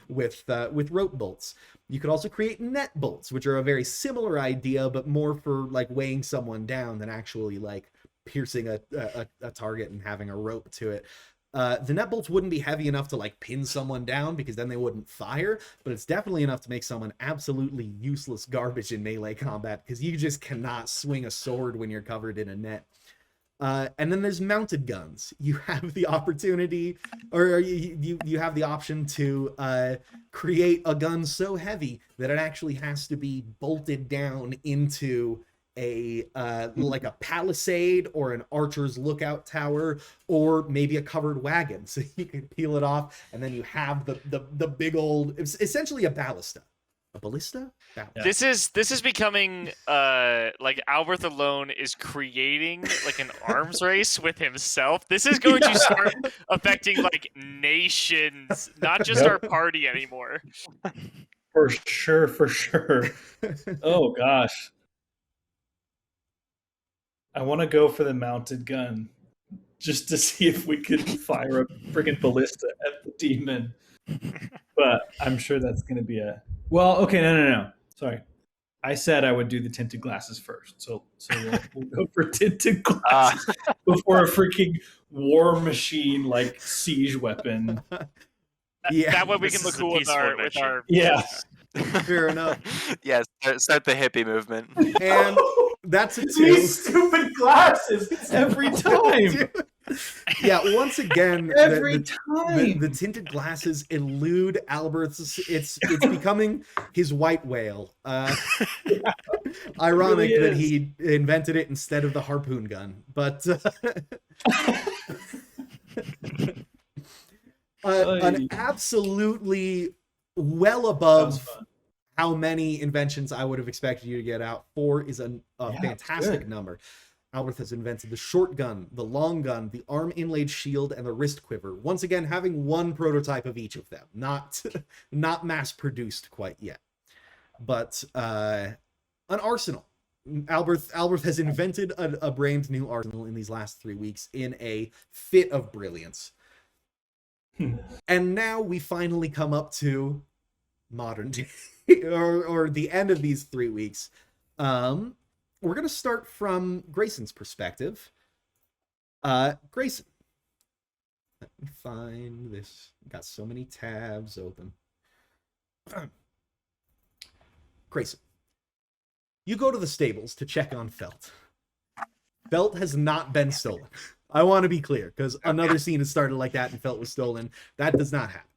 with rope bolts. You could also create net bolts, which are a very similar idea, but more for like weighing someone down than actually like piercing a target and having a rope to it. The net bolts wouldn't be heavy enough to like pin someone down because then they wouldn't fire, but it's definitely enough to make someone absolutely useless garbage in melee combat because you just cannot swing a sword when you're covered in a net. And then there's mounted guns. You have the opportunity, or you have the option to create a gun so heavy that it actually has to be bolted down into like a palisade or an archer's lookout tower, or maybe a covered wagon, so you can peel it off, and then you have the big old, it's essentially a ballista. A ballista? Ballista. This is becoming like Alberth alone is creating like an arms race with himself. This is going to start affecting like nations, not just our party anymore. For sure, for sure. Oh gosh. I want to go for the mounted gun just to see if we could fire a friggin' ballista at the demon. But I'm sure that's going to be a... Well, okay, no. Sorry. I said I would do the tinted glasses first. So we'll go for tinted glasses before a freaking war machine like siege weapon. Yeah, That way we This can look is a cool with peaceful our mission. Yeah. fair enough. Yes, start the hippie movement. And that's a 2. These stupid glasses every time. Yeah, once again, Every time. the tinted glasses elude Alberth's. It's becoming his white whale. Ironic really that is. he invented it instead of the harpoon gun, but an absolutely well above Sounds fun. how many inventions I would have expected you to get out. 4 is a Yeah, fantastic good. number. Alberth has invented the short gun, the long gun, the arm inlaid shield, and the wrist quiver. Once again, having one prototype of each of them, not mass produced quite yet, but an arsenal. Alberth has invented a brand new arsenal in these last 3 weeks in a fit of brilliance. And now we finally come up to modern day, or the end of these 3 weeks. We're going to start from Grayson's perspective. Grayson. Let me find this. Got so many tabs open. Grayson. You go to the stables to check on Felt. Felt has not been stolen. I want to be clear, because another scene has started like that and Felt was stolen. That does not happen.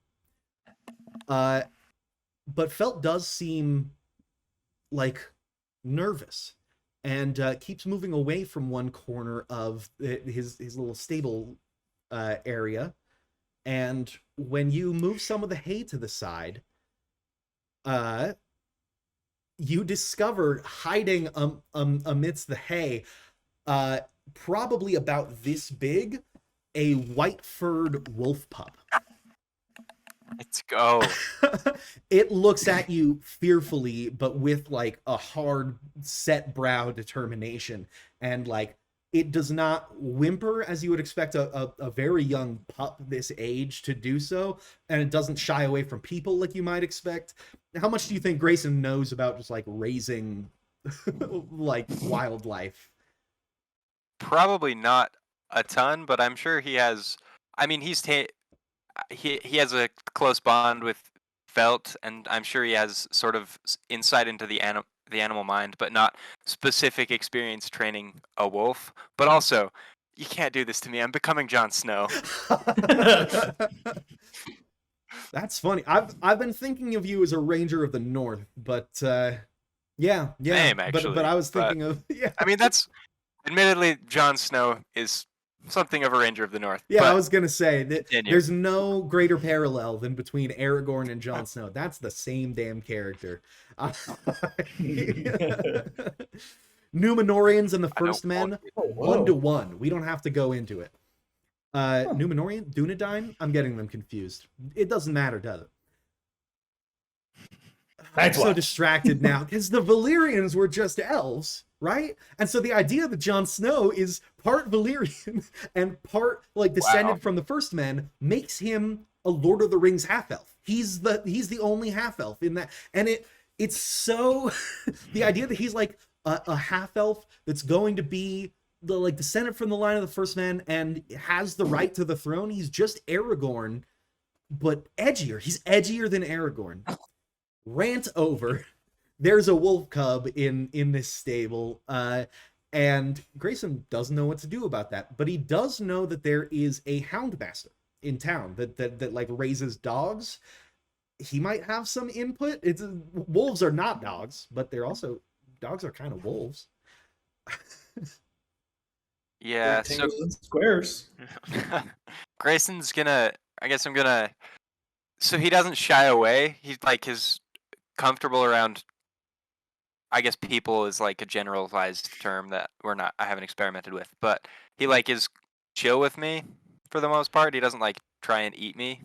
But Felt does seem like nervous, and keeps moving away from one corner of his little stable area. And when you move some of the hay to the side, you discover hiding amidst the hay, probably about this big, a white-furred wolf pup. Let's go. It looks at you fearfully, but with like a hard set brow determination, and like it does not whimper as you would expect a very young pup this age to do so, and it doesn't shy away from people like you might expect. How much do you think Grayson knows about just like raising like wildlife? Probably not a ton, but I'm sure he has. I mean, he has a close bond with Felt, and I'm sure he has sort of insight into the animal mind, but not specific experience training a wolf. But also, you can't do this to me. I'm becoming Jon Snow. That's funny. I've been thinking of you as a Ranger of the North, but yeah. Same, actually, but I was thinking of I mean, that's admittedly Jon Snow is something of a Ranger of the North. Yeah, but I was gonna say that continue. there's no greater parallel than between Aragorn and Jon Snow. That's the same damn character. Numenorians and the I know First Men, whoa. 1-to-1. We don't have to go into it. Numenorian, Dunedain. I'm getting them confused. It doesn't matter, does it? I'm so distracted now because the Valyrians were just elves, right? And so the idea that Jon Snow is part Valyrian and part like descended from the First Men makes him a Lord of the Rings half elf. He's the only half elf in that, and it's so the idea that he's like a half elf that's going to be the like descendant from the line of the First Men and has the right to the throne. He's just Aragorn, but edgier. He's edgier than Aragorn. Rant over. There's a wolf cub in this stable, and Grayson doesn't know what to do about that, but he does know that there is a houndmaster in town that like raises dogs. He might have some input. Wolves are not dogs, but dogs are kind of wolves. Yeah, so Rectangles and squares. Grayson's gonna. I guess I'm gonna. So he doesn't shy away. He's like is comfortable around. I guess people is like a generalized term that I haven't experimented with, but he like is chill with me for the most part. He doesn't like try and eat me.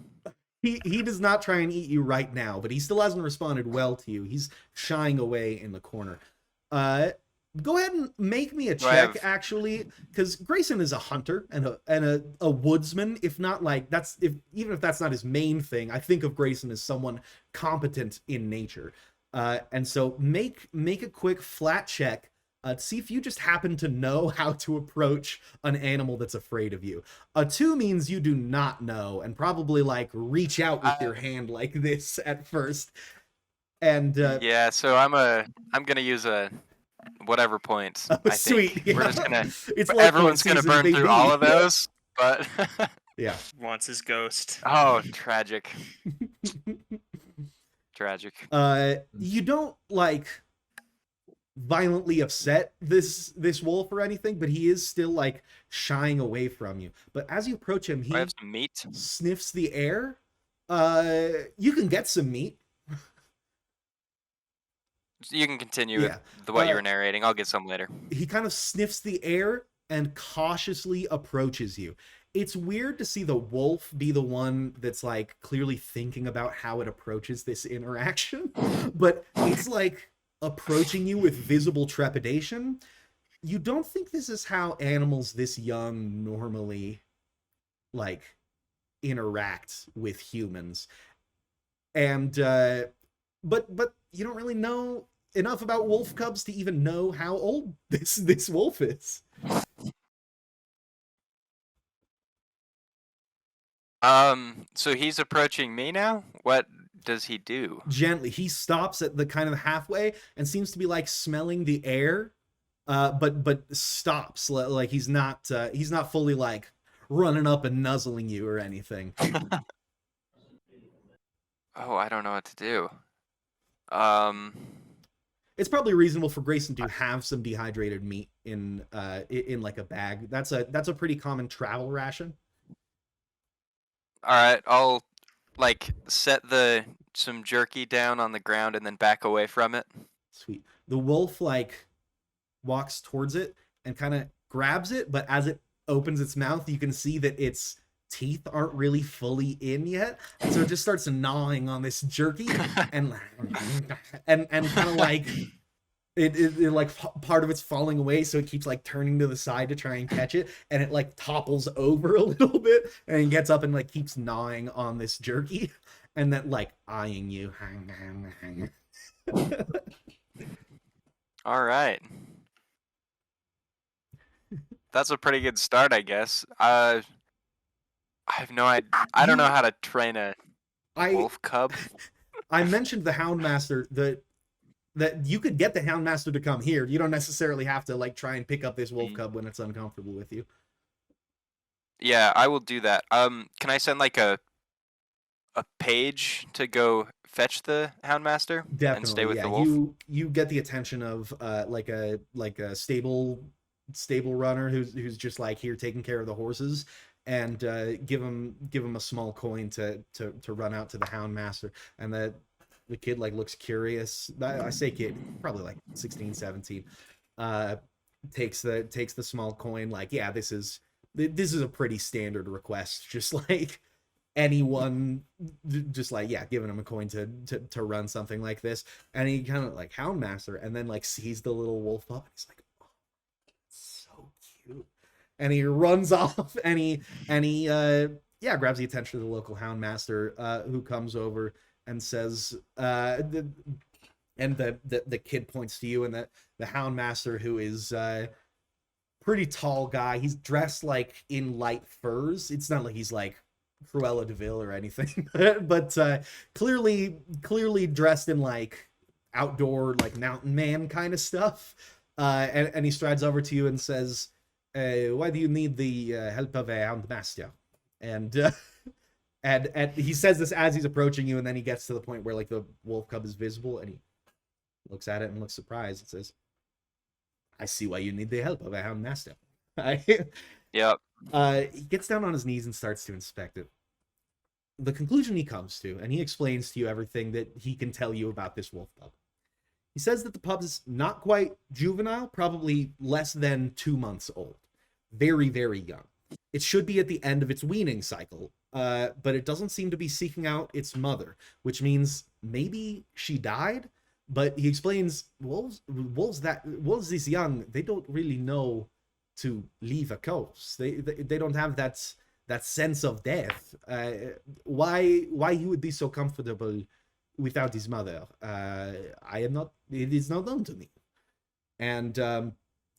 He does not try and eat you right now, but he still hasn't responded well to you. He's shying away in the corner. Go ahead and make me a check, actually, because Grayson is a hunter and a woodsman. If not like even if that's not his main thing, I think of Grayson as someone competent in nature. And so make a quick flat check to see if you just happen to know how to approach an animal that's afraid of you. A 2 means you do not know and probably like reach out with your hand like this at first. And yeah, so I'm gonna use a whatever points. Oh, I think. sweet. Yeah. We're just gonna. It's Everyone's gonna burn through all of those, but. Yeah. Wants his ghost. Oh, tragic. Tragic. You don't like violently upset this wolf or anything, but he is still like shying away from you. But as you approach him, he I have some meat. sniffs the air. You can get some meat. You can continue with what you were narrating. I'll get some later. He kind of sniffs the air and cautiously approaches you. It's weird to see the wolf be the one that's like clearly thinking about how it approaches this interaction, but it's like approaching you with visible trepidation. You don't think this is how animals this young normally like interact with humans. And but you don't really know enough about wolf cubs to even know how old this wolf is. So he's approaching me now? What does he do? Gently. He stops at the kind of halfway and seems to be like smelling the air, but stops like he's not fully like running up and nuzzling you or anything. Oh, I don't know what to do. It's probably reasonable for Grayson to have some dehydrated meat in like a bag. That's a pretty common travel ration. All right, I'll like set some jerky down on the ground and then back away from it. Sweet. The wolf like walks towards it and kind of grabs it, but as it opens its mouth, you can see that its teeth aren't really fully in yet, and so it just starts gnawing on this jerky and kind of like it like part of it's falling away, so it keeps like turning to the side to try and catch it, and it like topples over a little bit and gets up and like keeps gnawing on this jerky and then like eyeing you. All right. That's a pretty good start, I guess. I have no idea. I don't know how to train a wolf cub. I mentioned the Houndmaster that you could get the Houndmaster to come here. You don't necessarily have to like try and pick up this wolf cub when it's uncomfortable with you. Yeah, I will do that. Can I send like a page to go fetch the Houndmaster? Definitely, and stay with the wolf? You get the attention of like a stable runner who's just like here taking care of the horses, and give him a small coin to run out to the Houndmaster. And the kid like looks curious. I say kid, probably like 16, 17. Takes the small coin, like, yeah, this is a pretty standard request, just like anyone, just like, yeah, giving him a coin to run something like this. And he kind of like, Houndmaster, and then like sees the little wolf up, and he's like, oh, so cute. And he runs off, and he grabs the attention of the local Houndmaster, who comes over and says, the kid points to you, and the Houndmaster, who is pretty tall guy, he's dressed like in light furs. It's not like he's like Cruella de Vil or anything, but clearly dressed in like outdoor, like mountain man kind of stuff. And he strides over to you and says, why do you need the help of a Houndmaster? And he says this as he's approaching you, and then he gets to the point where like the wolf cub is visible, and he looks at it and looks surprised and says, I see why you need the help of a hound master. Yep. He gets down on his knees and starts to inspect it. The conclusion he comes to, and he explains to you everything that he can tell you about this wolf pup. He says that the pup is not quite juvenile, probably less than 2 months old. Very, very young. It should be at the end of its weaning cycle, but it doesn't seem to be seeking out its mother, which means maybe she died. But he explains wolves this young, they don't really know to leave a corpse. They don't have that sense of death. Why he would be so comfortable without his mother, it is not known to me. And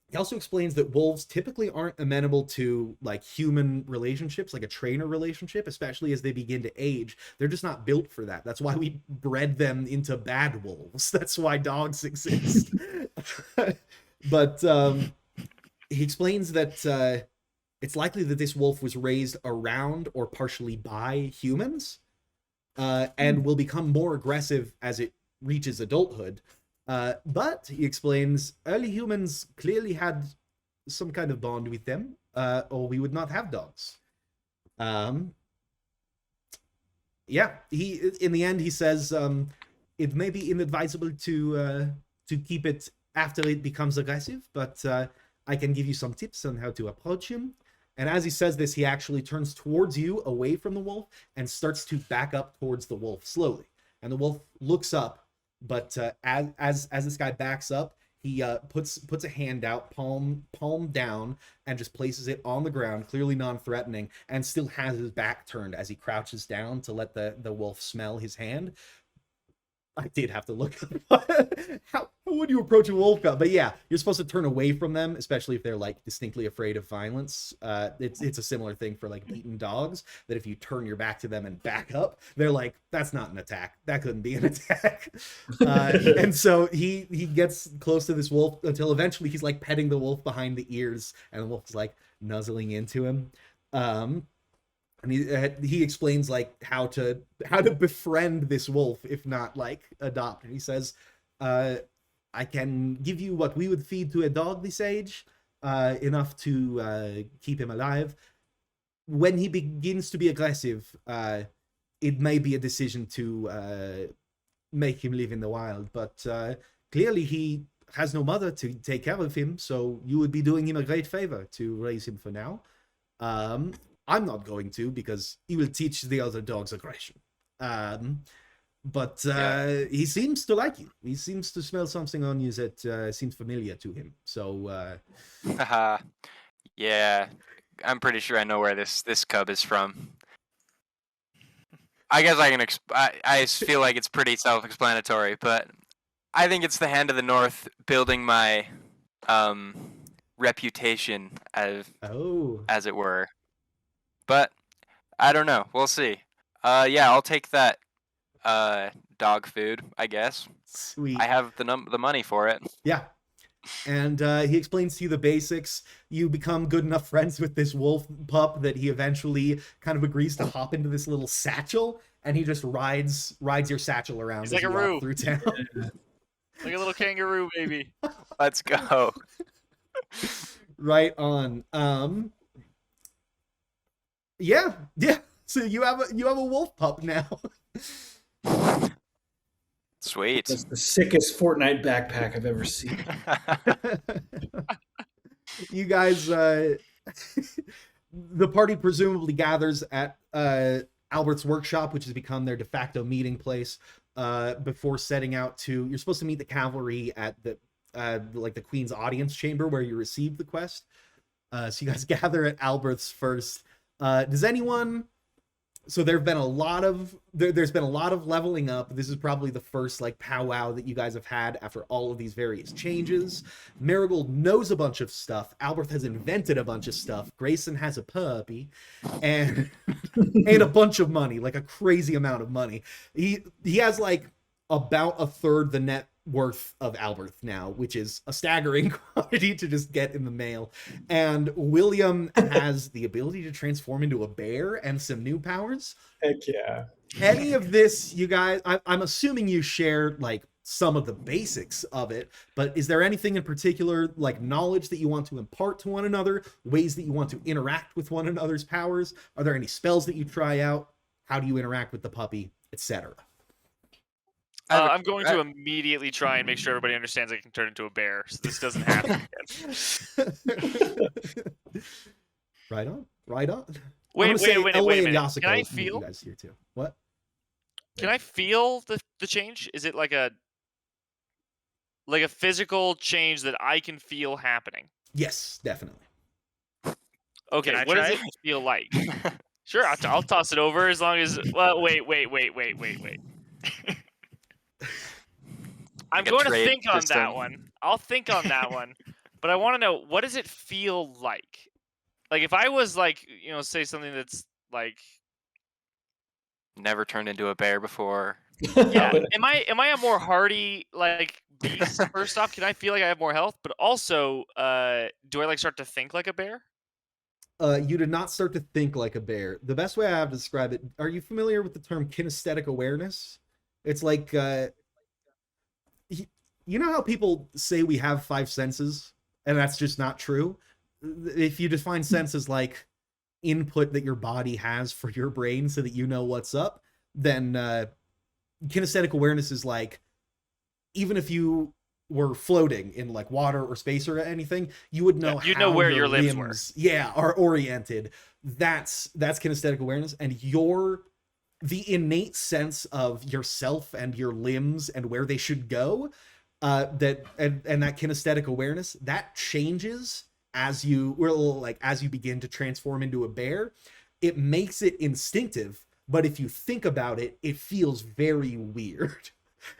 he also explains that wolves typically aren't amenable to like human relationships, like a trainer relationship, especially as they begin to age. They're just not built for that. That's why we bred them into bad wolves. That's why dogs exist. But he explains that it's likely that this wolf was raised around or partially by humans, and will become more aggressive as it reaches adulthood. But he explains early humans clearly had some kind of bond with them, or we would not have dogs. Yeah, in the end he says it may be inadvisable to keep it after it becomes aggressive, but I can give you some tips on how to approach him. And as he says this, he actually turns towards you, away from the wolf, and starts to back up towards the wolf slowly. And the wolf looks up. But as this guy backs up, he puts a hand out, palm down, and just places it on the ground, clearly non-threatening, and still has his back turned as he crouches down to let the wolf smell his hand. I did have to look how would you approach a wolf cub? But yeah, you're supposed to turn away from them, especially if they're like distinctly afraid of violence. It's a similar thing for like beaten dogs, that if you turn your back to them and back up, they're like, that's not an attack. That couldn't be an attack. And so he gets close to this wolf until eventually he's like petting the wolf behind the ears, and the wolf's like nuzzling into him. And he explains like how to befriend this wolf, if not like adopt. And he says, I can give you what we would feed to a dog this age, enough to keep him alive. When he begins to be aggressive, it may be a decision to make him live in the wild. But clearly he has no mother to take care of him, so you would be doing him a great favor to raise him for now. I'm not going to, because he will teach the other dogs aggression. But he seems to like you. He seems to smell something on you that seems familiar to him. So, yeah, I'm pretty sure I know where this cub is from. I guess I can. I feel like it's pretty self-explanatory, but I think it's the Hand of the North building my reputation, as it were. But I don't know. We'll see. Yeah, I'll take that dog food, I guess. Sweet. I have the money for it. Yeah. And he explains to you the basics. You become good enough friends with this wolf pup that he eventually kind of agrees to hop into this little satchel, and he just rides your satchel around. He's as like you a walk through town. Like a little kangaroo baby. Let's go. Right on. Yeah. So you have a wolf pup now. Sweet. That's the sickest Fortnite backpack I've ever seen. You guys, the party presumably gathers at Alberth's workshop, which has become their de facto meeting place, before setting out to. You're supposed to meet the cavalry at the like the Queen's audience chamber where you received the quest. So you guys gather at Alberth's first. Does anyone? So there's been a lot of leveling up. This is probably the first like powwow that you guys have had after all of these various changes. Merigold knows a bunch of stuff. Alberth has invented a bunch of stuff. Grayson has a puppy, and a bunch of money, like a crazy amount of money. He has like about a third the net worth of Alberth now, which is a staggering quantity to just get in the mail. And William has the ability to transform into a bear and some new powers. Heck yeah. Any of this, you guys, I'm assuming you share like some of the basics of it, but is there anything in particular, like knowledge that you want to impart to one another, ways that you want to interact with one another's powers? Are there any spells that you try out? How do you interact with the puppy, etc.? I'm going to immediately try and make sure everybody understands I can turn into a bear, so this doesn't happen again. Right on. Right on. Wait a minute. Can I you feel? guys here too. What? Can I feel the change? Is it like a physical change that I can feel happening? Yes, definitely. Okay, Can I what does try? it feel like? Sure, I'll toss it over as long as. Well, wait. I'm going to think on that one. I'll think on that one, but I want to know, what does it feel like? Like if I was like, say something that's like, Never turned into a bear before. yeah, am I a more hardy like beast? First off, can I feel like I have more health? But also, do I like start to think like a bear? You did not start to think like a bear. The best way I have to describe it, are you familiar with the term kinesthetic awareness? It's like, you know how people say we have 5 senses, and that's just not true? If you define senses like input that your body has for your brain so that you know what's up, then kinesthetic awareness is like, even if you were floating in like water or space or anything, you would know you'd how know where your limbs were. Yeah, are oriented. That's kinesthetic awareness, and the innate sense of yourself and your limbs and where they should go, that kinesthetic awareness, that changes as you begin to transform into a bear. It makes it instinctive, but if you think about it, it feels very weird.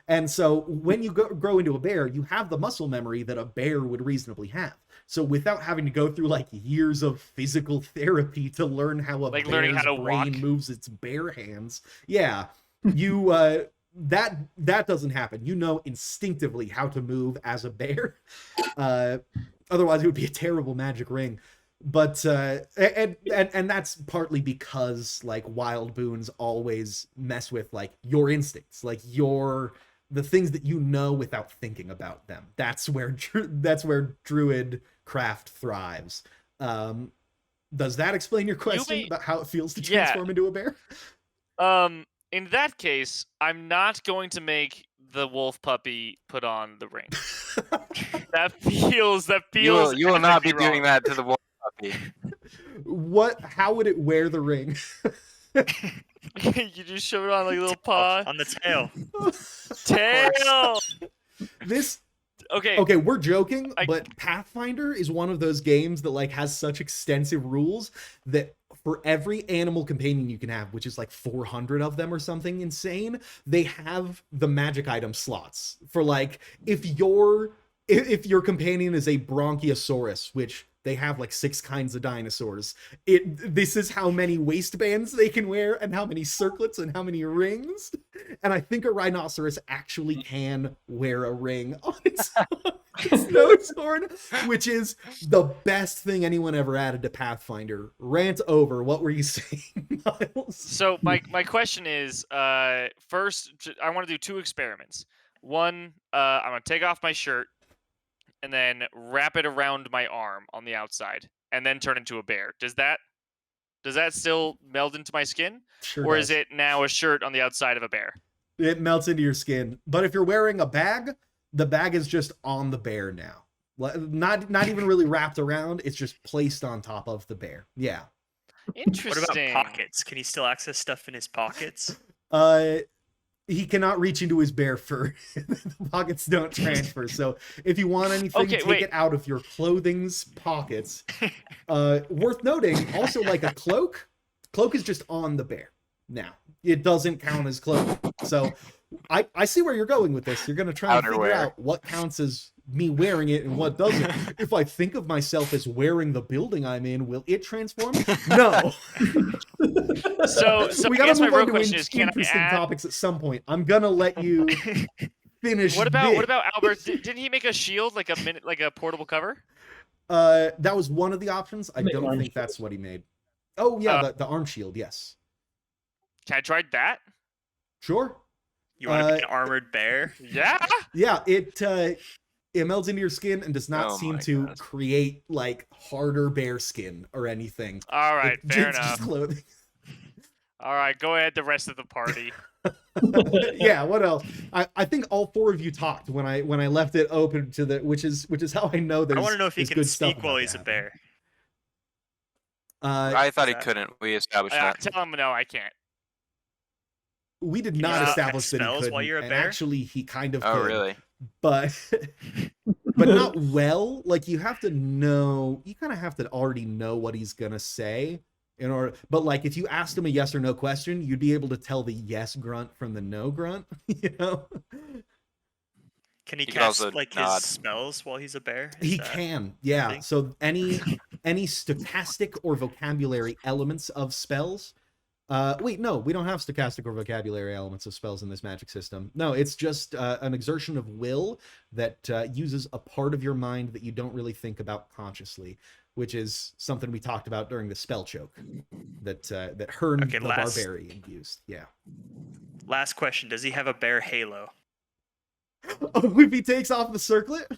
And so when you grow into a bear, you have the muscle memory that a bear would reasonably have. So without having to go through like years of physical therapy to learn how a Like learning bear's how to brain walk. moves its bare hands, yeah, you that doesn't happen. You know instinctively how to move as a bear. Otherwise, it would be a terrible magic ring. But and that's partly because like wild boons always mess with like your instincts, like the things that you know without thinking about them. That's where druid craft thrives. Does that explain your question about how it feels to transform into a bear? In that case, I'm not going to make the wolf puppy put on the ring. that feels. You will not be wrong. doing that to the wolf puppy. How would it wear the ring? You just shove it on like a little paw. On the tail. Tail. This Okay. Okay, we're joking, but Pathfinder is one of those games that like has such extensive rules that for every animal companion you can have, which is like 400 of them or something insane, they have the magic item slots for like if your companion is a Bronchiosaurus, which they have like 6 kinds of dinosaurs. This is how many waistbands they can wear and how many circlets and how many rings. And I think a rhinoceros actually can wear a ring on its nose horn, which is the best thing anyone ever added to Pathfinder. Rant over. What were you saying, Miles? So my question is, first, I want to do 2 experiments. One, I'm going to take off my shirt and then wrap it around my arm on the outside, and then turn into a bear. Does that still meld into my skin? Sure or does. is it now a shirt on the outside of a bear? It melts into your skin. But if you're wearing a bag, the bag is just on the bear now. Not even really wrapped around. It's just placed on top of the bear. Yeah. Interesting. What about pockets? Can he still access stuff in his pockets? He cannot reach into his bear fur. The pockets don't transfer. So if you want anything, take it out of your clothing's pockets. Worth noting, also like a cloak. Cloak is just on the bear now. It doesn't count as cloak. So I see where you're going with this. You're going to try and figure out what counts as me wearing it and what doesn't. If I think of myself as wearing the building I'm in, will it transform? No. So we I gotta guess my move real on to question is, can I interesting add... topics at some point. I'm gonna let you finish. What about Alberth? Didn't he make a shield, like a portable cover? That was one of the options. I don't think that's what he made. Oh yeah, the arm shield. Yes. Can I try that? Sure. You want to be an armored bear? Yeah. Yeah, it melds into your skin and does not Oh seem my to God. create like harder bear skin or anything. All right, fair It's just enough. clothing. All right, go ahead. The rest of the party. Yeah, what else? I think all four of you talked when I left it open to the which is how I know there's I want to know if he there's can good stuff speak while about he's to a happen. bear. I thought he that- couldn't. We established that. Tell him no, I can't. We did Can you not not establish cast that he spells couldn't. while you're a And bear? actually, he kind of Oh, could, really? but but not well. Like you have to know. You kind of have to already know what he's gonna say in order. But like if you asked him a yes or no question, you'd be able to tell the yes grunt from the no grunt. You know. Can he He could cast also like nod. his spells while he's a bear? Is He that- can, yeah. thing? So any stochastic or vocabulary elements of spells. Wait, no, we don't have stochastic or vocabulary elements of spells in this magic system. No, it's just an exertion of will that uses a part of your mind that you don't really think about consciously, which is something we talked about during the spell choke that Hearn Okay, the last- Barbarian used. Yeah. Last question: does he have a bear halo? Oh, if he takes off the circlet,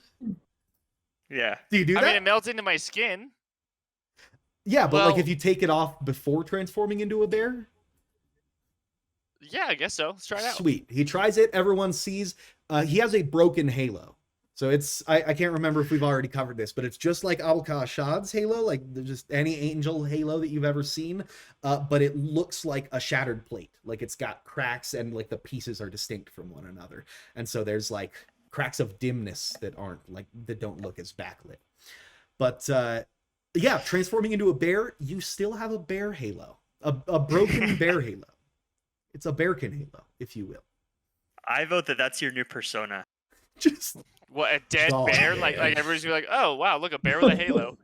Yeah. do you do I that? mean, it melts into my skin. Yeah, but like Well- if you take it off before transforming into a bear? Yeah, I guess so. Let's try it out. Sweet. He tries it. Everyone sees. He has a broken halo. So it's, I can't remember if we've already covered this, but it's just like Al-Khashad's halo, like just any angel halo that you've ever seen. But it looks like a shattered plate. Like it's got cracks and like the pieces are distinct from one another. And so there's like cracks of dimness that don't look as backlit. But yeah, transforming into a bear, you still have a bear halo, a broken bear halo. It's a bearkin halo, if you will. I vote that that's your new persona. Just What, a dead Oh, bear? man. Like everybody's gonna be like, oh wow, look, a bear with a halo.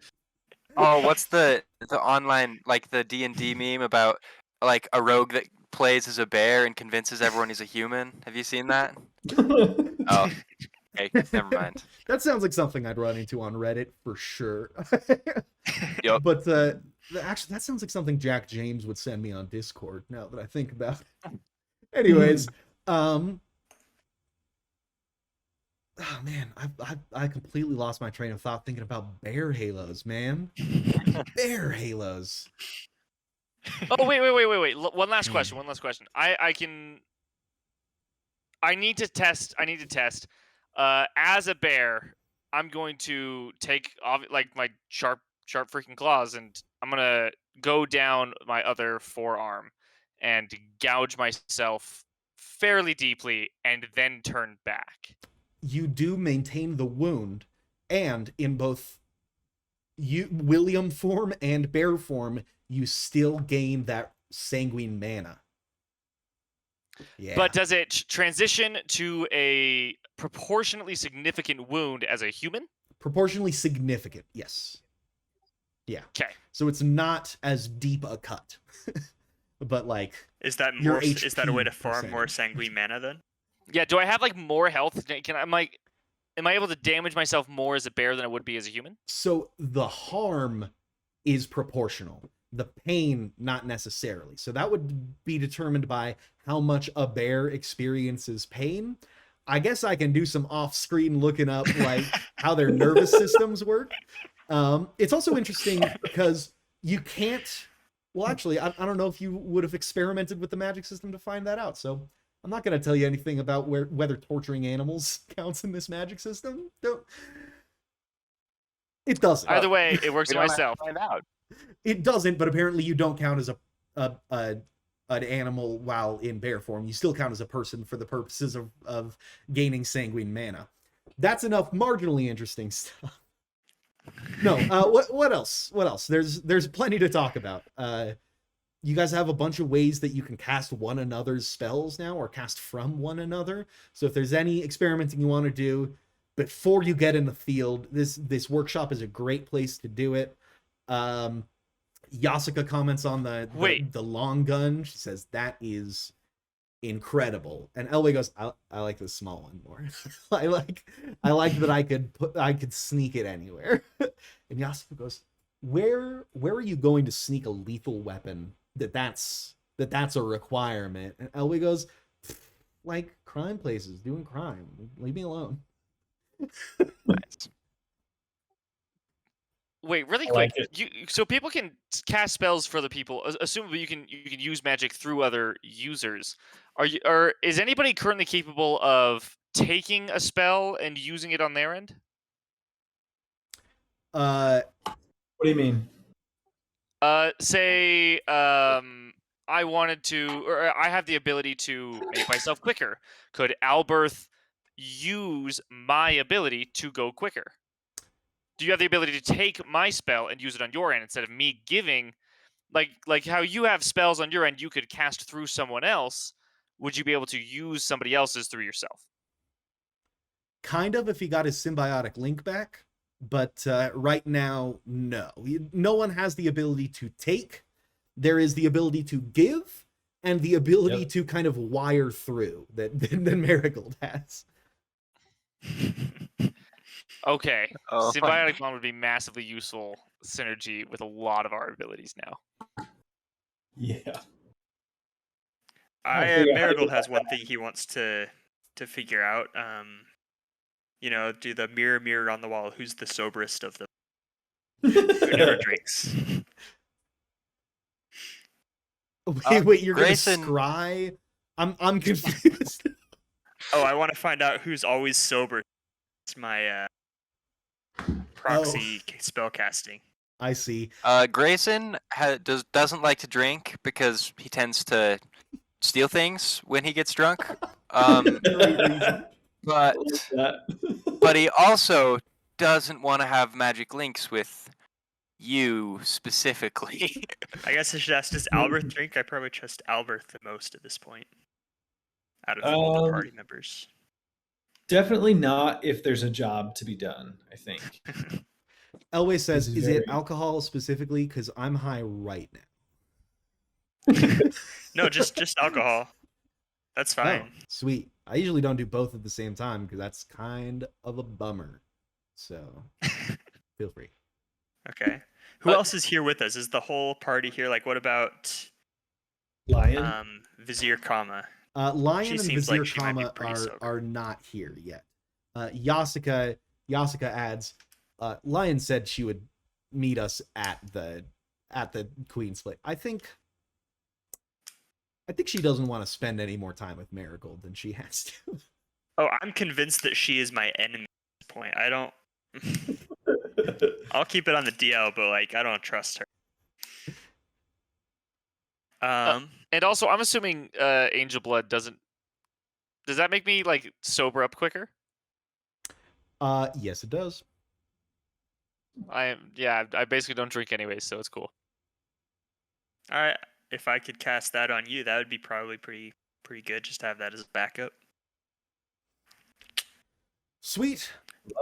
Oh, what's the online, like the D&D meme about like a rogue that plays as a bear and convinces everyone he's a human? Have you seen that? Oh, okay, never mind. that sounds like something I'd run into on Reddit for sure. Yup. But actually, that sounds like something Jack James would send me on Discord. Now that I think about it. Anyways, oh man, I completely lost my train of thought thinking about bear halos, man. Bear halos. Oh wait. One last question. I need to test. As a bear, I'm going to take off like my sharp freaking claws, and I'm gonna go down my other forearm and gouge myself fairly deeply, and then turn back. You do maintain the wound, and in both William form and bear form, you still gain that sanguine mana. Yeah. But does it transition to a proportionately significant wound as a human? Proportionally significant, yes. Yeah. Okay. So it's not as deep a cut. But like Is that Your more? Is that a way to HP farm more percentage. sanguine mana then? Yeah. Do I have like more health? Am I able to damage myself more as a bear than I would be as a human? so the harm is proportional. The pain not necessarily. So that would be determined by how much a bear experiences pain. I guess I can do some off-screen looking up like how their nervous systems work. It's also interesting because you can't. Well, actually, I don't know if you would have experimented with the magic system to find that out. So I'm not going to tell you anything about whether torturing animals counts in this magic system. It doesn't. Either way, it works We for don't have to myself. find out. It doesn't, but apparently you don't count as an animal while in bear form. You still count as a person for the purposes of gaining sanguine mana. That's enough marginally interesting stuff. No, what else? What else? There's plenty to talk about. You guys have a bunch of ways that you can cast one another's spells now, or cast from one another. So if there's any experimenting you want to do before you get in the field, this workshop is a great place to do it. Yasuka comments on the long gun. She says that is incredible, and Elway goes, I like the small one more. I like that I could sneak it anywhere. And Yasuka goes, where are you going to sneak a lethal weapon that's a requirement? And Elway goes, like crime places doing crime. Leave me alone. Nice. Wait, really I like quick. So people can cast spells for other people. Assumably, you can use magic through other users. Or is anybody currently capable of taking a spell and using it on their end? Uh, What do you mean? Say, I wanted to, or I have the ability to make myself quicker. Could Alberth use my ability to go quicker? Do you have the ability to take my spell and use it on your end instead of me giving, like how you have spells on your end you could cast through someone else? Would you be able to use somebody else's through yourself? kind of if he got his symbiotic link back, but right now, no. No one has the ability to take. There is the ability to give, and the ability to kind of wire through that Merigold has. Okay, Oh, symbiotic bond would be massively useful synergy with a lot of our abilities now. Yeah. Merigold has one thing he wants to figure out. Do the mirror on the wall. Who's the soberest of them? Who never drinks? Wait, you're Grayson- gonna scry? I'm confused. Oh, I want to find out who's always sober. It's my proxy spell casting. I see. Grayson doesn't like to drink because he tends to steal things when he gets drunk. Great reason. But but he also doesn't want to have magic links with you specifically. I guess I should ask, does Alberth drink? I probably trust Alberth the most at this point. Out of all the party members. Definitely not if there's a job to be done, I think. Elway says, He's is it very- alcohol specifically? Because I'm high right now. No, just alcohol. That's fine. Oh, sweet. I usually don't do both at the same time because that's kind of a bummer. So feel free. Okay. Who else is here with us? Is the whole party here? Like, what about Lion? Vizier Kama? Lion She and seems Vizier like she might be Kama pretty sober. are not here yet. Yasuka adds, Lion said she would meet us at the Queen's Split. I think she doesn't want to spend any more time with Merigold than she has to. Oh, I'm convinced that she is my enemy at this point. I don't. I'll keep it on the DL, but like I don't trust her. And also, I'm assuming Angel Blood doesn't. Does that make me like sober up quicker? Yes, it does. I basically don't drink anyways, so it's cool. All right, if I could cast that on you, that would be probably pretty good. Just to have that as a backup. Sweet.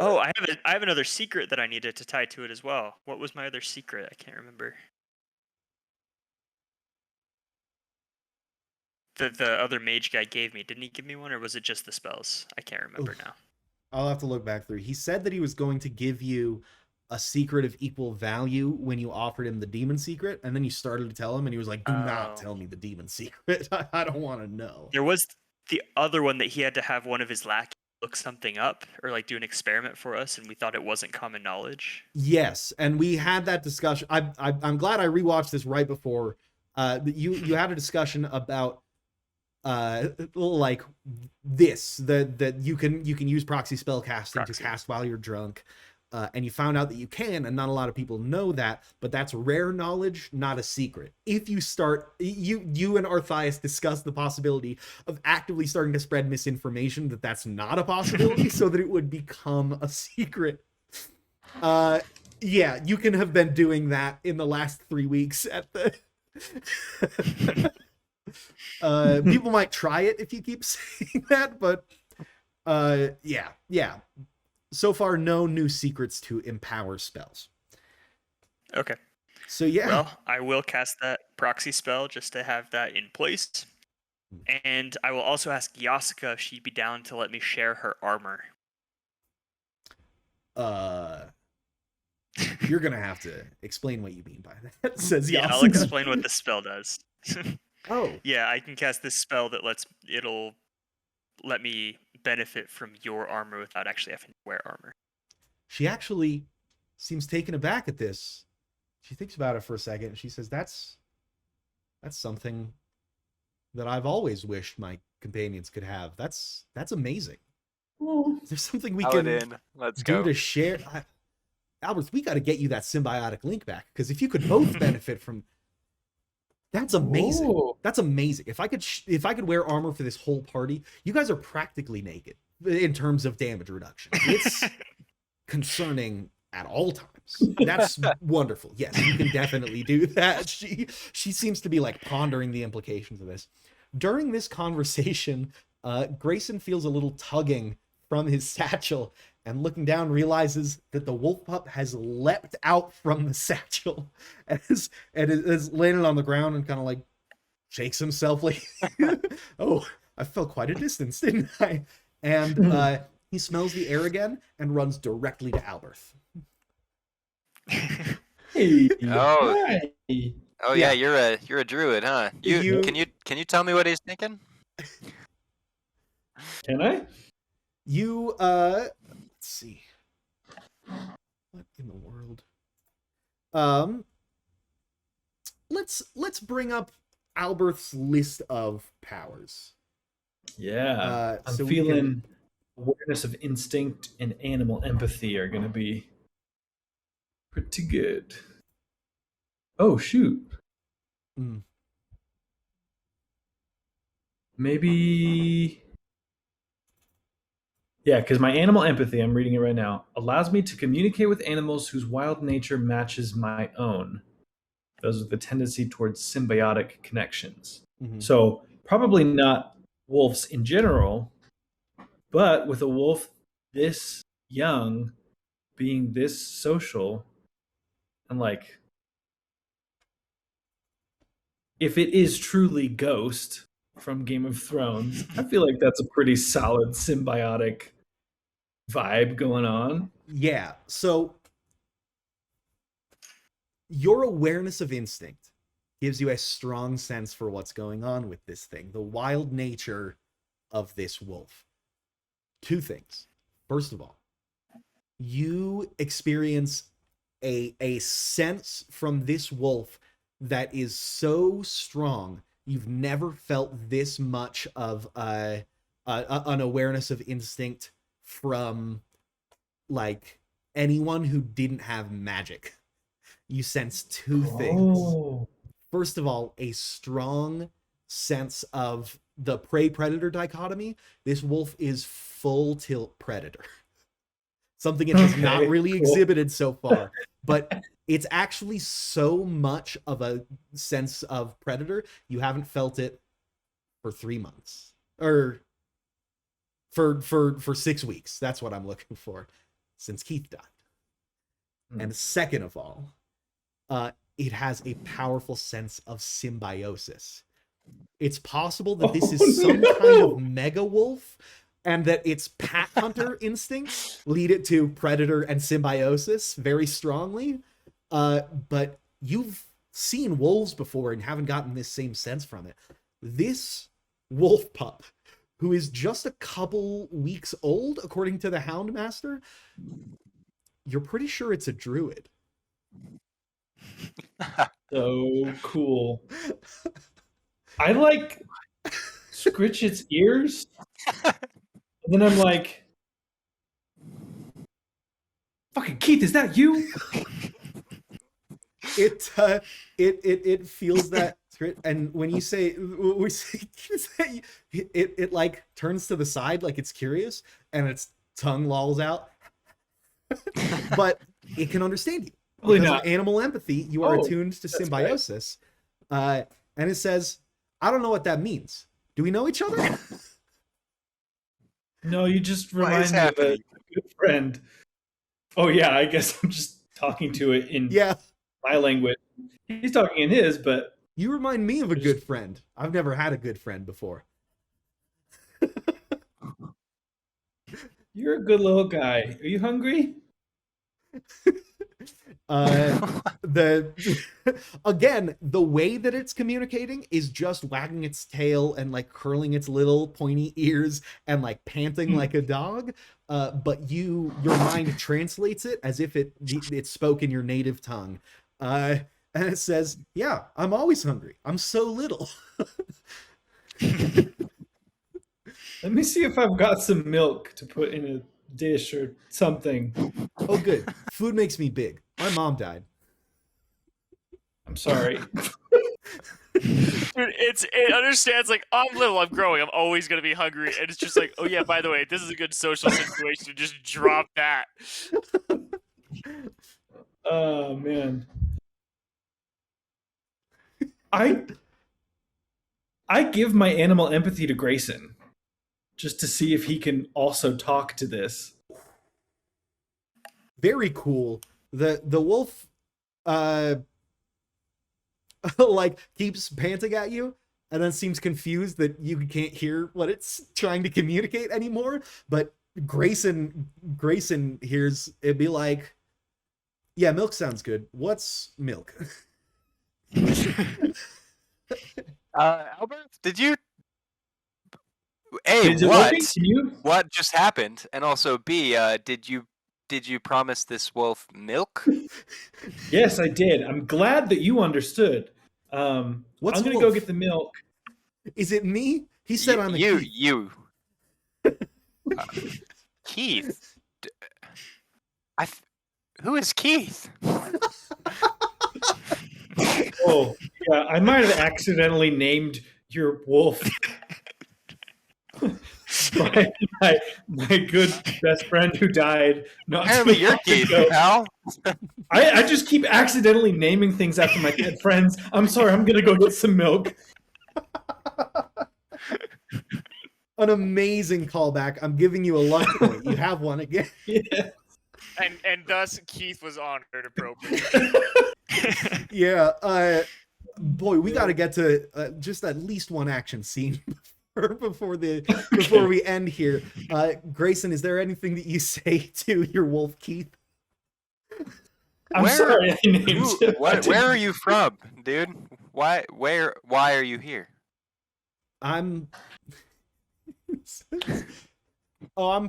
Oh, I have another secret that I needed to tie to it as well. What was my other secret? I can't remember. The other mage guy gave me. Didn't he give me one, or was it just the spells? I can't remember now. I'll have to look back through. He said that he was going to give you a secret of equal value when you offered him the demon secret, and then you started to tell him, and he was like, "Do not tell me the demon secret. I don't want to know." There was the other one that he had to have one of his lackeys look something up or like do an experiment for us, and we thought it wasn't common knowledge. Yes, and we had that discussion. I'm glad I rewatched this right before. You had a discussion about like this that you can use proxy spell casting to cast while you're drunk, and you found out that you can, and not a lot of people know that, but that's rare knowledge, not a secret. If you start, you and Arthias discussed the possibility of actively starting to spread misinformation that that's not a possibility, so that it would become a secret. Yeah, you can have been doing that in the last 3 weeks at the people might try it if you keep saying that, but yeah. So far, no new secrets to empower spells. Okay. So yeah. Well, I will cast that proxy spell just to have that in place. And I will also ask Yasuka if she'd be down to let me share her armor. You're gonna have to explain what you mean by that. Says Yeah, Yasuka. I'll explain what the spell does. Oh. Yeah, I can cast this spell that it'll let me benefit from your armor without actually having to wear armor. She actually seems taken aback at this. She thinks about it for a second, and she says, that's something that I've always wished my companions could have. That's amazing. Is there something we Dial it can in. Let's do go. to share? Alberth, we got to get you that symbiotic link back, because if you could both benefit from, that's amazing. Ooh. That's amazing. If I could wear armor for this whole party, you guys are practically naked in terms of damage reduction. It's concerning at all times. That's wonderful. Yes, you can definitely do that. She seems to be like pondering the implications of this. During this conversation, Grayson feels a little tugging from his satchel, and looking down realizes that the wolf pup has leapt out from the satchel and is landed on the ground and kind of like shakes himself like, oh, I fell quite a distance, didn't I? And he smells the air again and runs directly to Alberth. Hey, Oh. hi. Oh Yeah. yeah, you're a druid, huh? You- Can you tell me what he's thinking? Can I? You let's see. What in the world? Let's bring up Alberth's list of powers. Yeah. I'm so we feeling awareness of instinct and animal empathy are going to be pretty good. Oh, shoot. Mm. Maybe. Yeah, because my animal empathy, I'm reading it right now, allows me to communicate with animals whose wild nature matches my own. Those with a tendency towards symbiotic connections. Mhm. So, probably not wolves in general, but with a wolf this young, being this social, and like, if it is truly Ghost from Game of Thrones, I feel like that's a pretty solid symbiotic vibe going on. Yeah, so your awareness of instinct gives you a strong sense for what's going on with this thing, the wild nature of this wolf. Two things. First of all, you experience a sense from this wolf that is so strong. You've never felt this much of an awareness of instinct from like anyone who didn't have magic. You sense two things. Oh. First of all, a strong sense of the prey-predator dichotomy. This wolf is full tilt predator. Something it has not really exhibited so far, but it's actually so much of a sense of predator, you haven't felt it for 3 months. Or for 6 weeks. That's what I'm looking for, since Keath died. And second of all, it has a powerful sense of symbiosis. It's possible that this is some kind of mega wolf, and that its pack hunter instincts lead it to predator and symbiosis very strongly. But you've seen wolves before and haven't gotten this same sense from it. This wolf pup, who is just a couple weeks old, according to the Houndmaster, you're pretty sure it's a druid. So cool. I like scritch its ears. And then I'm like, fucking Keath, is that you? It feels that, and when we say it like turns to the side like it's curious, and its tongue lolls out, but it can understand you. Probably Because not. of animal empathy, you are Oh, attuned to that's symbiosis. And it says, I don't know what that means. Do we know each other? No, you just What remind is me of a happening? good friend. Oh yeah, I guess I'm just talking to it in Yeah, my language. He's talking in his, but you remind me of a good friend. I've never had a good friend before. you're a good little guy. Are you hungry? The again, the way that it's communicating is just wagging its tail and like curling its little pointy ears and like panting like a dog. But your mind translates it as if it spoke in your native tongue. And it says, "Yeah, I'm always hungry. I'm so little." Let me see if I've got some milk to put in a dish or something. Oh, good. Food makes me big. My mom died. I'm sorry. Dude, it understands like I'm little, I'm growing, I'm always gonna be hungry, and it's just like, oh yeah, by the way, this is a good social situation. Just drop that. Oh man. I give my animal empathy to Grayson just to see if he can also talk to this. Very cool. The wolf like keeps panting at you and then seems confused that you can't hear what it's trying to communicate anymore. But Grayson hears it be like, "Yeah, milk sounds good. What's milk?" Alberth, did you? A, Is it working? Can you? what just happened? And also B, did you promise this wolf milk? Yes, I did. I'm glad that you understood. I'm What's gonna wolf? go get the milk. Is it me? He said I'm a Keath. You. Keath. Who is Keath? Oh, yeah, I might have accidentally named your wolf my good best friend who died. Not Apparently too you're long Keath, ago. pal. I just keep accidentally naming things after my dead friends. I'm sorry, I'm gonna go get some milk. An amazing callback. I'm giving you a luck point. You have one again. Yeah. And thus Keath was honored appropriately. Yeah. Boy, we got to get to just at least one action scene before we end here. Grayson, is there anything that you say to your wolf, Keath? I'm sorry I named him. Where are you from, dude? Why are you here? I'm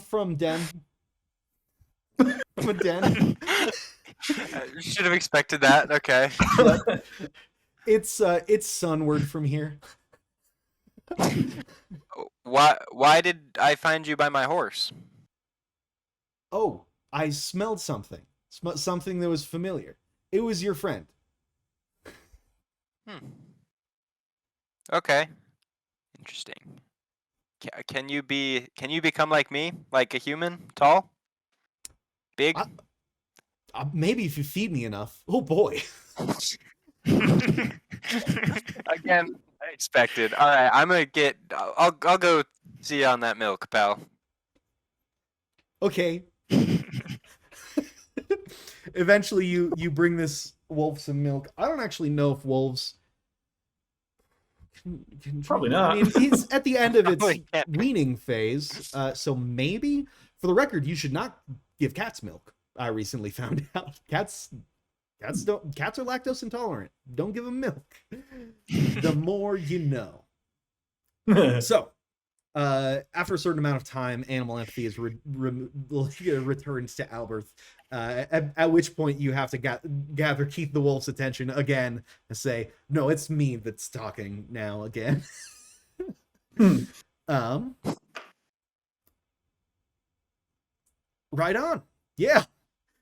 from Den. I'm a Den. You should have expected that. Okay. It's sunward from here. Why did I find you by my horse? Oh, I smelled something. Something that was familiar. It was your friend. Okay. Interesting. Can you become like me? Like a human? Tall? Big? Maybe if you feed me enough. Oh boy. Again, I expected. All right, I'm gonna get. I'll go see you on that milk, pal. Okay. Eventually, you bring this wolf some milk. I don't actually know if wolves can Probably not. I mean, he's at the end of its Probably can't. weaning phase, so maybe. For the record, you should not give cats milk. I recently found out cats are lactose intolerant. Don't give them milk. The more you know. So, after a certain amount of time, animal empathy is returns to Alberth. At which point you have to gather Keath the Wolf's attention again and say, "No, it's me that's talking now again." Right on. Yeah,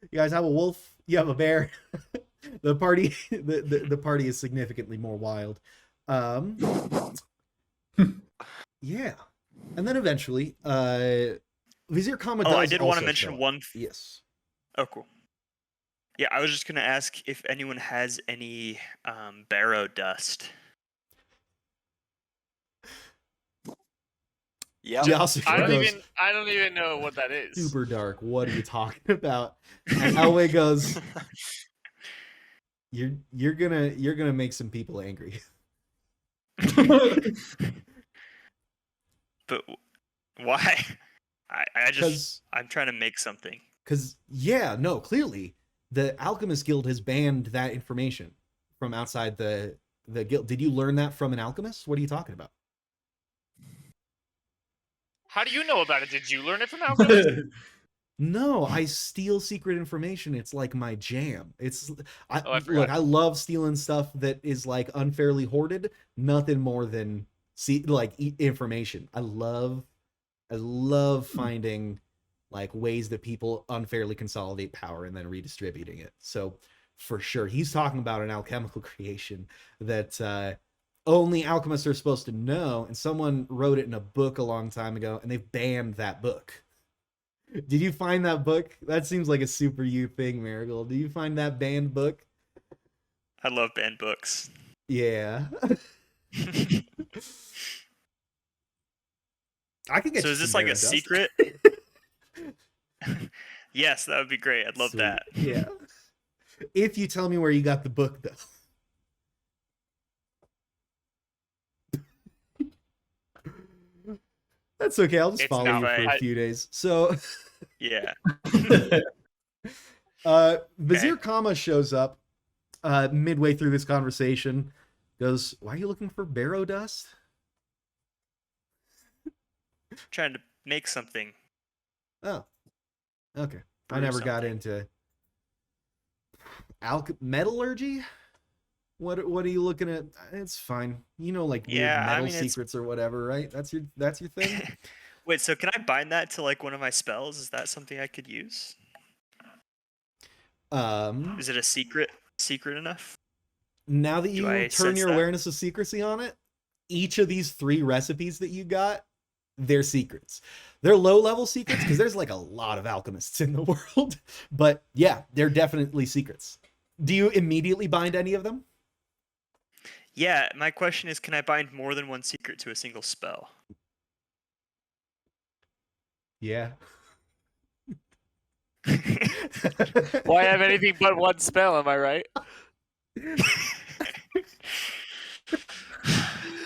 you guys have a wolf. You have a bear. The party is significantly more wild. Yeah. And then eventually, Vizier Kama does I did want also to mention show up. one. Yes. Oh, cool. Yeah, I was just gonna ask if anyone has any Barrow-Dust. Yep. Jocelyn I goes, don't even know what that is. super dark. What are you talking about? And Elway goes, you're gonna make some people angry. But why? I'm trying to make something. Because yeah, no, clearly the Alchemist Guild has banned that information from outside the guild. Did you learn that from an alchemist? What are you talking about? How do you know about it? Did you learn it from Alchemist? No, I steal secret information. It's like my jam. I Look, forgot. I love stealing stuff that is like unfairly hoarded. Nothing more than information. I love finding like ways that people unfairly consolidate power and then redistributing it. So for sure, he's talking about an alchemical creation that only alchemists are supposed to know, and someone wrote it in a book a long time ago, and they've banned that book. Did you find that book? That seems like a super you thing, Merigold. Did you find that banned book? I love banned books. Yeah. I could get So you is this some like a Barrow-Dust. secret? Yes, that would be great. I'd love Sweet. that. Yeah. If you tell me where you got the book, though. That's okay. I'll just It's follow not you for a right. few days. So, Yeah. Vizier Kama shows up midway through this conversation. Goes, "Why are you looking for Barrow-Dust?" Trying to make something. Oh, okay. I Brew never got something. into metallurgy. What are you looking at? It's fine. You know, like weird Yeah, I metal mean, it's- secrets or whatever, right? That's your thing. Wait, so can I bind that to like one of my spells? Is that something I could use? Is it a secret enough? Now that you I turn sense your that? awareness of secrecy on it, each of these 3 recipes that you got, they're secrets. They're low-level secrets because there's like a lot of alchemists in the world. But yeah, they're definitely secrets. Do you immediately bind any of them? Yeah, my question is, can I bind more than one secret to a single spell? Yeah. Why have anything but one spell? Am I right?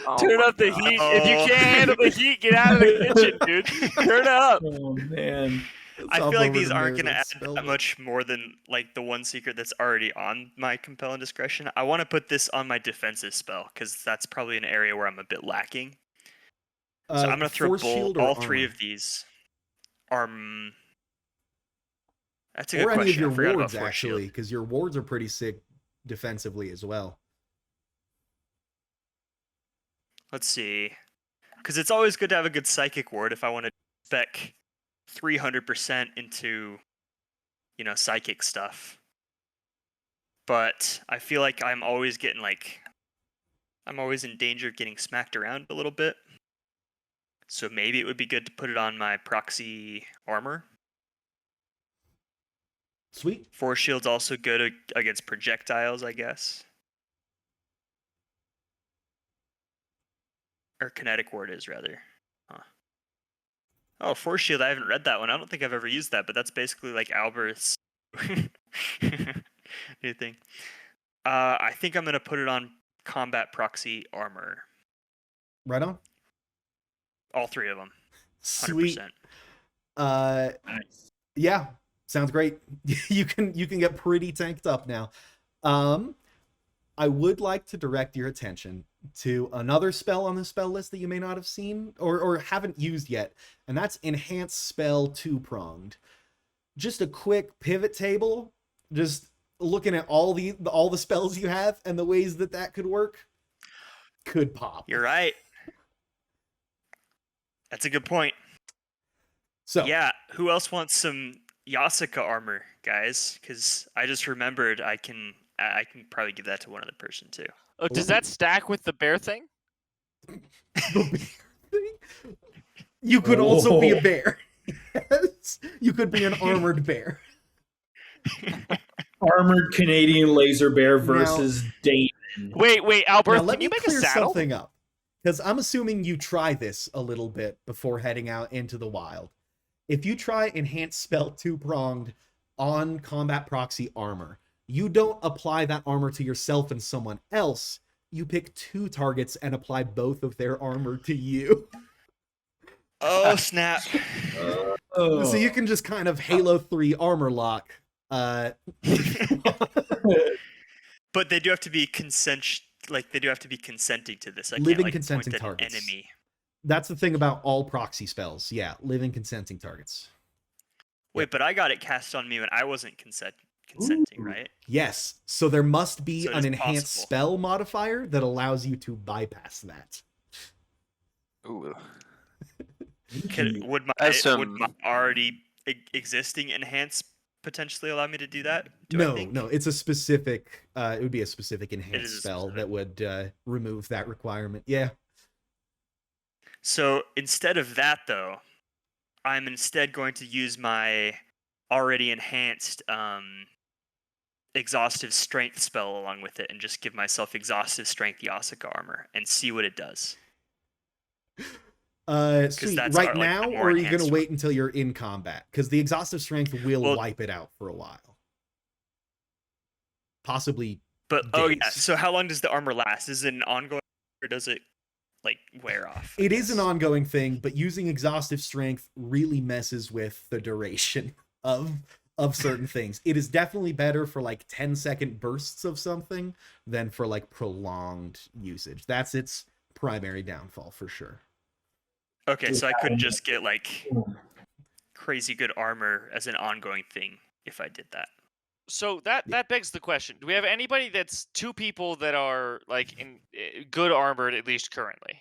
Oh Turn my up the God. heat. If you can't handle the heat, get out of the kitchen, dude. Turn it up. Oh man. I Hop feel like over these to aren't going to Meredith's add spell that book. much more than like the one secret that's already on my compel and discretion. I want to put this on my defensive spell because that's probably an area where I'm a bit lacking. So I'm going to throw Force shield or all 3 armor? of these. That's a Or good any of question. your I forgot wards, about force shield. actually, because your wards are pretty sick defensively as well. Let's see. Because it's always good to have a good psychic ward if I want to spec 300% into, psychic stuff. But I feel like I'm always in danger of getting smacked around a little bit. So maybe it would be good to put it on my proxy armor. Sweet. Force shield's also good against projectiles, I guess. Or kinetic ward is, rather. Huh. Oh, force shield, I haven't read that one. I don't think I've ever used that, but that's basically like Alberth's new thing. I think I'm going to put it on combat proxy armor. Right on. All 3 of them. 100%. Sweet. Yeah, sounds great. You can get pretty tanked up now. I would like to direct your attention to another spell on the spell list that you may not have seen or haven't used yet, and that's Enhance Spell 2-pronged. Just a quick pivot table, just looking at all the spells you have and the ways that could work. Could pop. You're right. That's a good point. So Yeah, who else wants some Yasuka armor, guys? Because I just remembered I can probably give that to one other person too. Oh, does that stack with the bear thing? the bear thing? You could also be a bear. Yes, you could be an armored bear. Armored Canadian laser bear versus Damon. Wait, Now, Alberth, let can you me make a clear saddle? something up, because I'm assuming you try this a little bit before heading out into the wild. If you try Enhanced Spell 2-pronged on combat proxy armor, you don't apply that armor to yourself and someone else. You pick 2 targets and apply both of their armor to you. Oh snap! Oh. So you can just kind of Halo 3 armor lock But they do have to be they do have to be consenting to this. I Living can't like consenting point at an targets. enemy. That's the thing about all proxy spells. Yeah, living consenting targets. Wait, but I got it cast on me when I wasn't consenting, Ooh. right? Yes. So there must be So it an is enhanced possible. spell modifier that allows you to bypass that. Ooh. Would That's my already existing enhance potentially allow me to do that? No, it's a specific it would be a specific enhanced is a spell specific. that would remove that requirement. Yeah. So instead of that, though, I'm instead going to use my already enhanced exhaustive strength spell along with it and just give myself exhaustive strength Armor and see what it does. Sweet. that's Right like, the now, more or are you gonna enhanced wait until you're in combat? Because the exhaustive strength will Well- wipe it out for a while. Possibly. But oh yeah, days. so how long does the armor last? Is it an ongoing or does it like wear off? I It is an guess? ongoing thing, but using exhaustive strength really messes with the duration of certain things. It is definitely better for like 10-second bursts of something than for like prolonged usage. That's its primary downfall for sure. Okay, so I couldn't just get like crazy good armor as an ongoing thing if I did that. So that begs the question: do we have anybody that's two people that are like in good armored at least currently?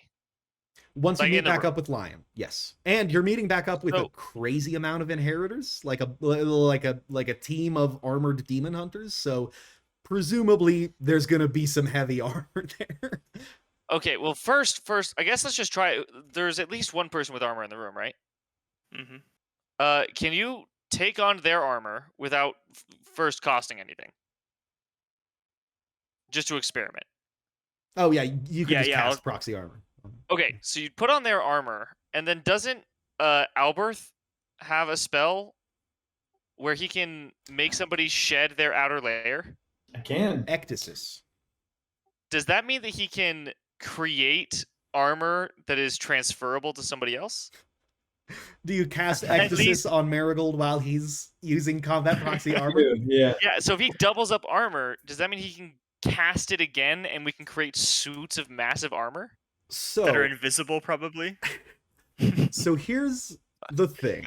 Once you Like meet in the back room. up with Lion, yes, and you're meeting back up with a So- crazy amount of inheritors, like a team of armored demon hunters. So presumably there's gonna be some heavy armor there. Okay, well first, I guess let's just try it. There's at least one person with armor in the room, right? Mm-hmm. Can you take on their armor without first costing anything? Just to experiment. Oh yeah, you can Yeah, just yeah, cast I'll- proxy armor. Okay, so you put on their armor, and then doesn't Alberth have a spell where he can make somebody shed their outer layer? I can. Ectasis. Does that mean that he can create armor that is transferable to somebody else? Do you cast At Ectasis least- on Merigold while he's using combat proxy armor? Yeah. Yeah, so if he doubles up armor, does that mean he can cast it again and we can create suits of massive armor? That are So, invisible, probably. so here's the thing.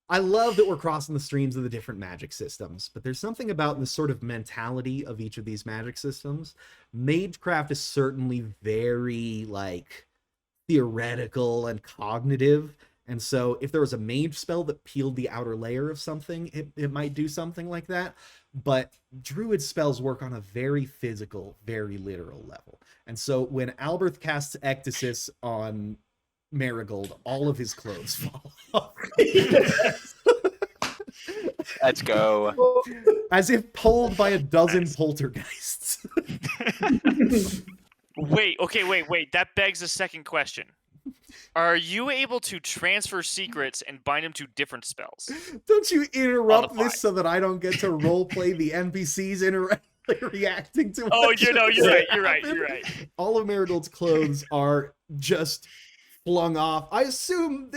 I love that we're crossing the streams of the different magic systems, but there's something about the sort of mentality of each of these magic systems. Magecraft is certainly very like theoretical and cognitive. And so if there was a mage spell that peeled the outer layer of something, it might do something like that. But druid spells work on a very physical, very literal level. And so when Alberth casts Ectasis on Merigold, all of his clothes fall off. Let's go. As if pulled by a dozen poltergeists. Wait. That begs a second question. Are you able to transfer secrets and bind them to different spells? Don't you interrupt fly. this so that I don't get to roleplay the NPCs reacting to Oh, what you're just right. happened? You're right. All of Marigold's clothes are just flung off. I assume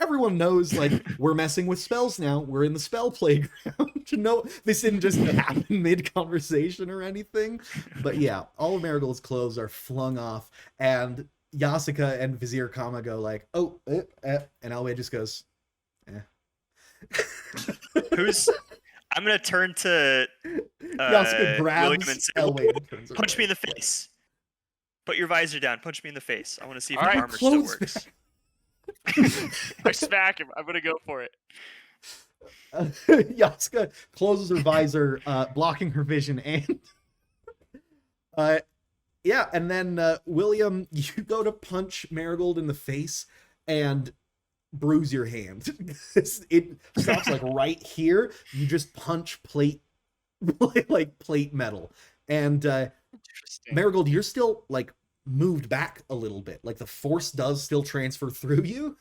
everyone knows, like, we're messing with spells now. We're in the spell playground. No, this didn't just happen mid-conversation or anything. But yeah, all of Marigold's clothes are flung off, and Yasuka and Vizier Kama go like, oh, and Elway just goes, eh. I'm gonna turn to Yasuka grabs William and say, Elway and turns punch me away. in the face. Put your visor down. Punch me in the face. I want to see if All your right, armor still clothes works. I smack him. I'm gonna go for it. Yasuka closes her visor, blocking her vision, and yeah, and then William, you go to punch Merigold in the face and bruise your hand. It stops like right here. You just punch plate, like plate metal, and Interesting. Merigold, you're still like moved back a little bit. Like the force does still transfer through you.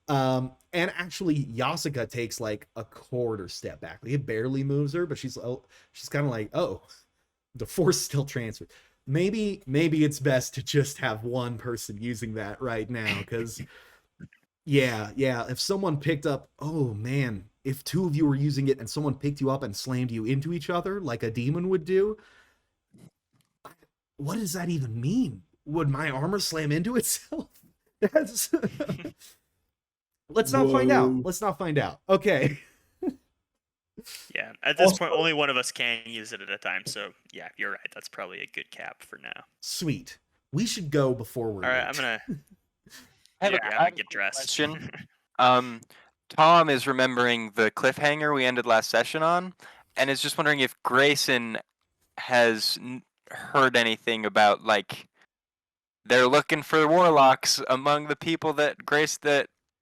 And actually Yasuka takes like a quarter step back. Like, it barely moves her, but she's kind of like, oh, the force still transfers. Maybe it's best to just have one person using that right now, because Yeah, yeah. If someone picked up, oh man, if two of you were using it and someone picked you up and slammed you into each other like a demon would do, what does that even mean? Would my armor slam into itself? That's Let's not find out. Whoa. Let's not find out. Okay. Yeah, at this Also- point, only one of us can use it at a time. So yeah, you're right. That's probably a good cap for now. Sweet. We should go before we're All right, late. I'm gonna I have yeah, a- I'm I gonna have a get quick dressed. question. Tom is remembering the cliffhanger we ended last session on, and is just wondering if Grayson has heard anything about, like, they're looking for warlocks among the people that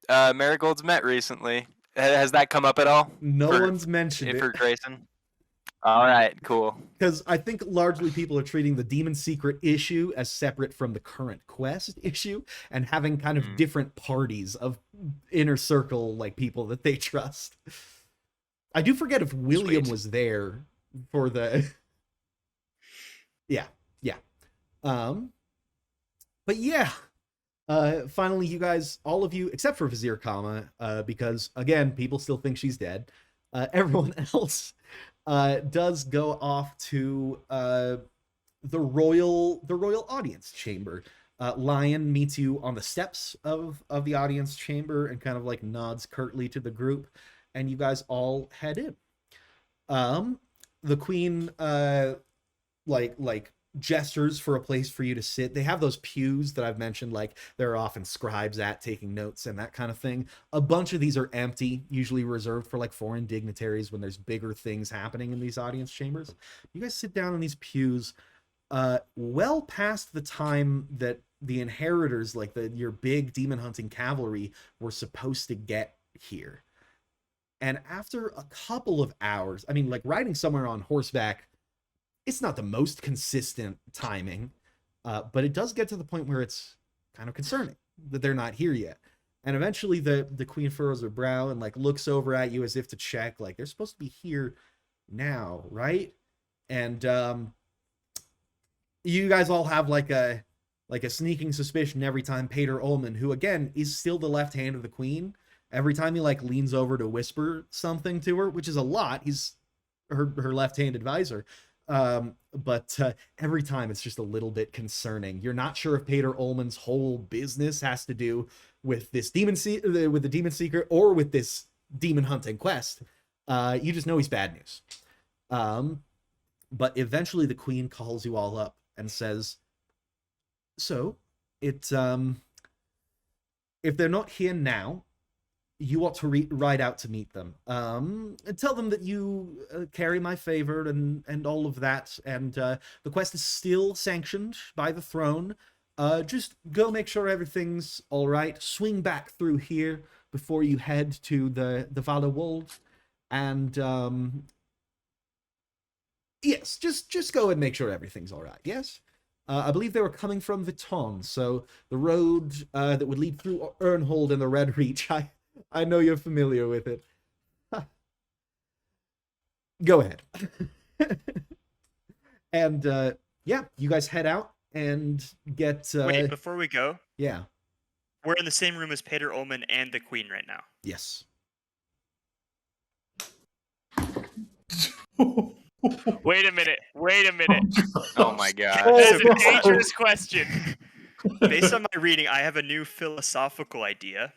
Marigold's met recently. Has that come up at all? No for- one's mentioned for it. Grayson? All right, cool. Because I think largely people are treating the Demon Secret issue as separate from the current quest issue and having kind of different parties of inner circle like people that they trust. I do forget if William Sweet. was there for the yeah. But yeah. Finally, you guys, all of you, except for Vizier Kama, because again, people still think she's dead. Everyone else does go off to the royal audience chamber. Lion meets you on the steps of the audience chamber and kind of like nods curtly to the group, and you guys all head in. The queen like gestures for a place for you to sit. They have those pews that I've mentioned, like there are often scribes at taking notes and that kind of thing. A bunch of these are empty, usually reserved for like foreign dignitaries when there's bigger things happening in these audience chambers. You guys sit down in these pews well past the time that the inheritors, like your big demon hunting cavalry, were supposed to get here. And after a couple of hours, I mean, like riding somewhere on horseback, it's not the most consistent timing, but it does get to the point where it's kind of concerning that they're not here yet. And eventually the queen furrows her brow and like looks over at you as if to check, like they're supposed to be here now, right? And you guys all have like a sneaking suspicion every time Pater Ullman, who again is still the left hand of the queen, every time he like leans over to whisper something to her, which is a lot. He's her left-hand advisor. But every time it's just a little bit concerning. You're not sure if Pater Ullman's whole business has to do with this with the demon secret or with this demon hunting quest. You just know he's bad news. But eventually the queen calls you all up and says, so it's if they're not here now, you ought to ride out to meet them. And tell them that you carry my favor and all of that. And the quest is still sanctioned by the throne. Just go make sure everything's all right. Swing back through here before you head to the Barrow-Dust. And yes, just go and make sure everything's all right. Yes. I believe they were coming from Viton, so the road that would lead through Ernhold and the Red Reach. I know you're familiar with it. Go ahead. And yeah, you guys head out and get Wait, before we go, yeah. we're in the same room as Pater Ullman and the queen right now. Yes. Wait a minute. Oh my god. That's a dangerous question. Based on my reading, I have a new philosophical idea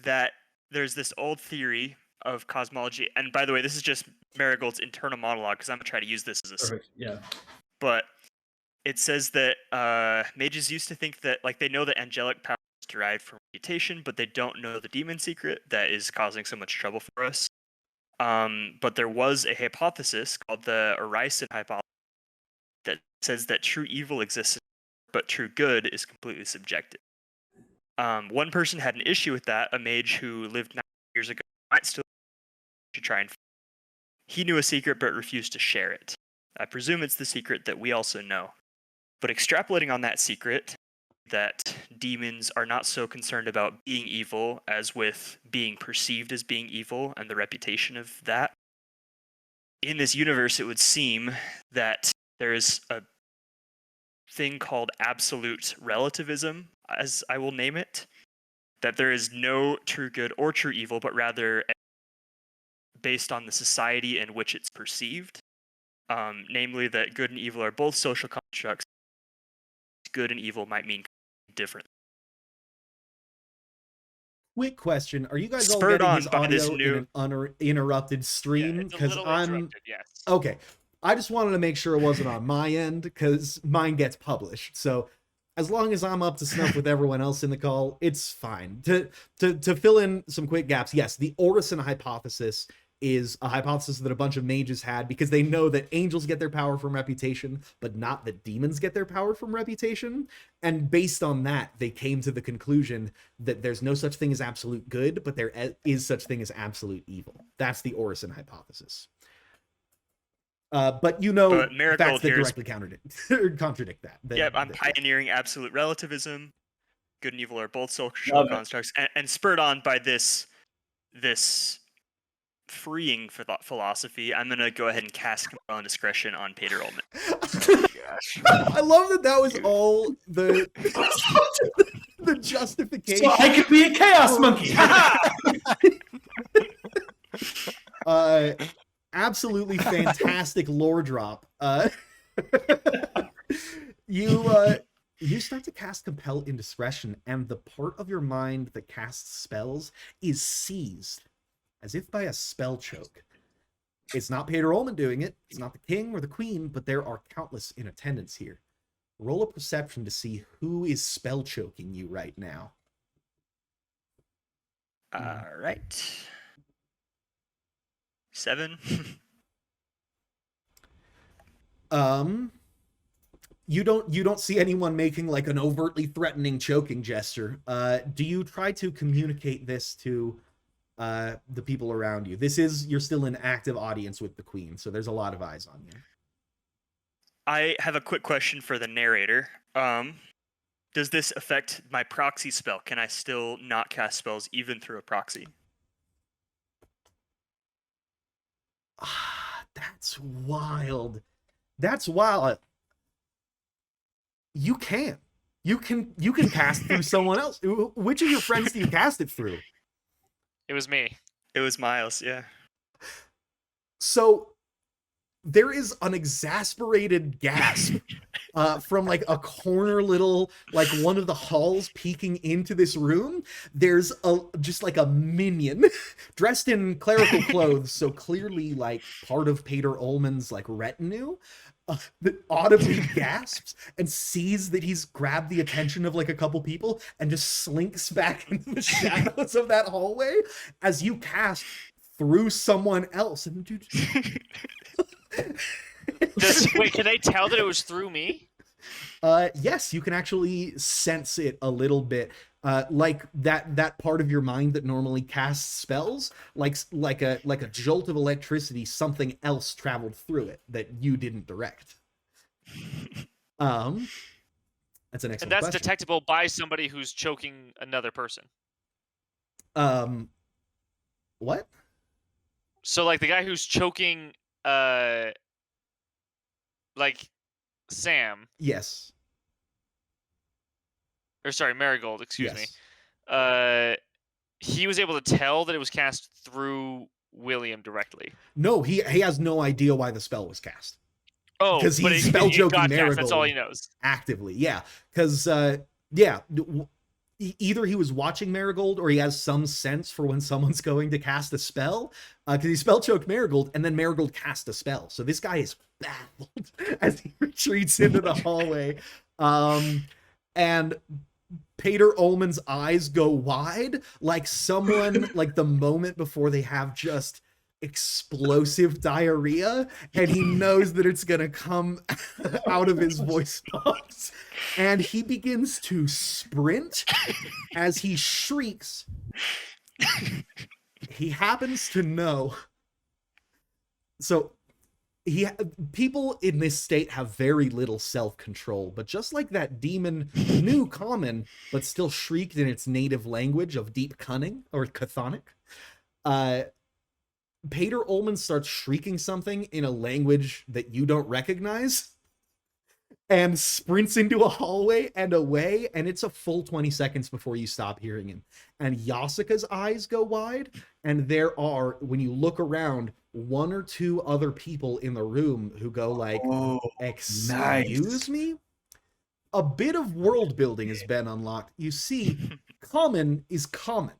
that there's this old theory of cosmology, and by the way, this is just Merigold's internal monologue because I'm gonna try to use this as a Perfect. Yeah. but it says that mages used to think that, like, they know that angelic power is derived from mutation, but they don't know the demon secret that is causing so much trouble for us. But there was a hypothesis called the Orison hypothesis that says that true evil exists, but true good is completely subjective. One person had an issue with that, a mage who lived 9 years ago, might still to try and. He knew a secret but refused to share it. I presume it's the secret that we also know. But extrapolating on that secret, that demons are not so concerned about being evil as with being perceived as being evil and the reputation of that. In this universe, it would seem that there is a thing called absolute relativism, as I will name it, that there is no true good or true evil, but rather based on the society in which it's perceived. Namely, that good and evil are both social constructs. Good and evil might mean different. Quick question: are you guys all Spurred getting on his by this audio new- in an uninterrupted stream? It's a Because little I'm interrupted, yes. okay. I just wanted to make sure it wasn't on my end because mine gets published. So as long as I'm up to snuff with everyone else in the call, it's fine. To fill in some quick gaps, yes, the Orison hypothesis is a hypothesis that a bunch of mages had because they know that angels get their power from reputation, but not that demons get their power from reputation. And based on that, they came to the conclusion that there's no such thing as absolute good, but there is such thing as absolute evil. That's the Orison hypothesis. But But facts Merigold that here is- directly contradict that. Yep, I'm pioneering absolute relativism. Good and evil are both social Love it. constructs, and spurred on by this freeing philosophy, I'm gonna go ahead and cast Compel and Discretion on Peter Ullman. I love that was all the justification. So I could be a chaos monkey. Absolutely fantastic lore drop. You start to cast Compel Indiscretion, and the part of your mind that casts spells is seized, as if by a spell choke. It's not Peter Ullman doing it, it's not the king or the queen, but there are countless in attendance here. Roll a perception to see who is spell choking you right now. All right. 7. You don't see anyone making like an overtly threatening choking gesture. Do you try to communicate this to the people around you? You're still in active audience with the queen, so there's a lot of eyes on you. I have a quick question for the narrator. Does this affect my proxy spell? Can I still not cast spells even through a proxy? That's wild. That's wild. You can cast through someone else. Which of your friends do you cast it through? It was me. It was Miles, yeah. So there is an exasperated gasp from like a corner little, like one of the halls peeking into this room. There's just like a minion dressed in clerical clothes, so clearly like part of Peter Ullman's like retinue, that audibly gasps and sees that he's grabbed the attention of like a couple people and just slinks back into the shadows of that hallway as you cast through someone else. And dude, Wait, can they tell that it was through me? yes, you can actually sense it a little bit. Like that part of your mind that normally casts spells, like a jolt of electricity, something else traveled through it that you didn't direct. That's an excellent And that's question. detectable by somebody who's choking another person. What? So like the guy who's choking like Sam, Yes. or sorry, Merigold, excuse me. Yes. He was able to tell that it was cast through William directly. No, he has no idea why the spell was cast. Oh, Because but he's it spell joking got cast, that's all he Merigold knows. actively. Yeah, because either he was watching Merigold or he has some sense for when someone's going to cast a spell, because he spell choked Merigold and then Merigold cast a spell. So this guy is baffled as he retreats into the hallway. And Peter Ullman's eyes go wide, like someone, like the moment before they have just explosive diarrhea, and he knows that it's gonna come out of his voice box, and he begins to sprint as he shrieks. He happens to know, so people in this state have very little self-control, but just like that demon knew common but still shrieked in its native language of deep cunning, or chthonic, Peter Ullman starts shrieking something in a language that you don't recognize, and sprints into a hallway and away, and it's a full 20 seconds before you stop hearing him. And Yasuka's eyes go wide, and there are, when you look around, one or two other people in the room who go like, excuse me? A bit of world building has been unlocked. You see, common is common.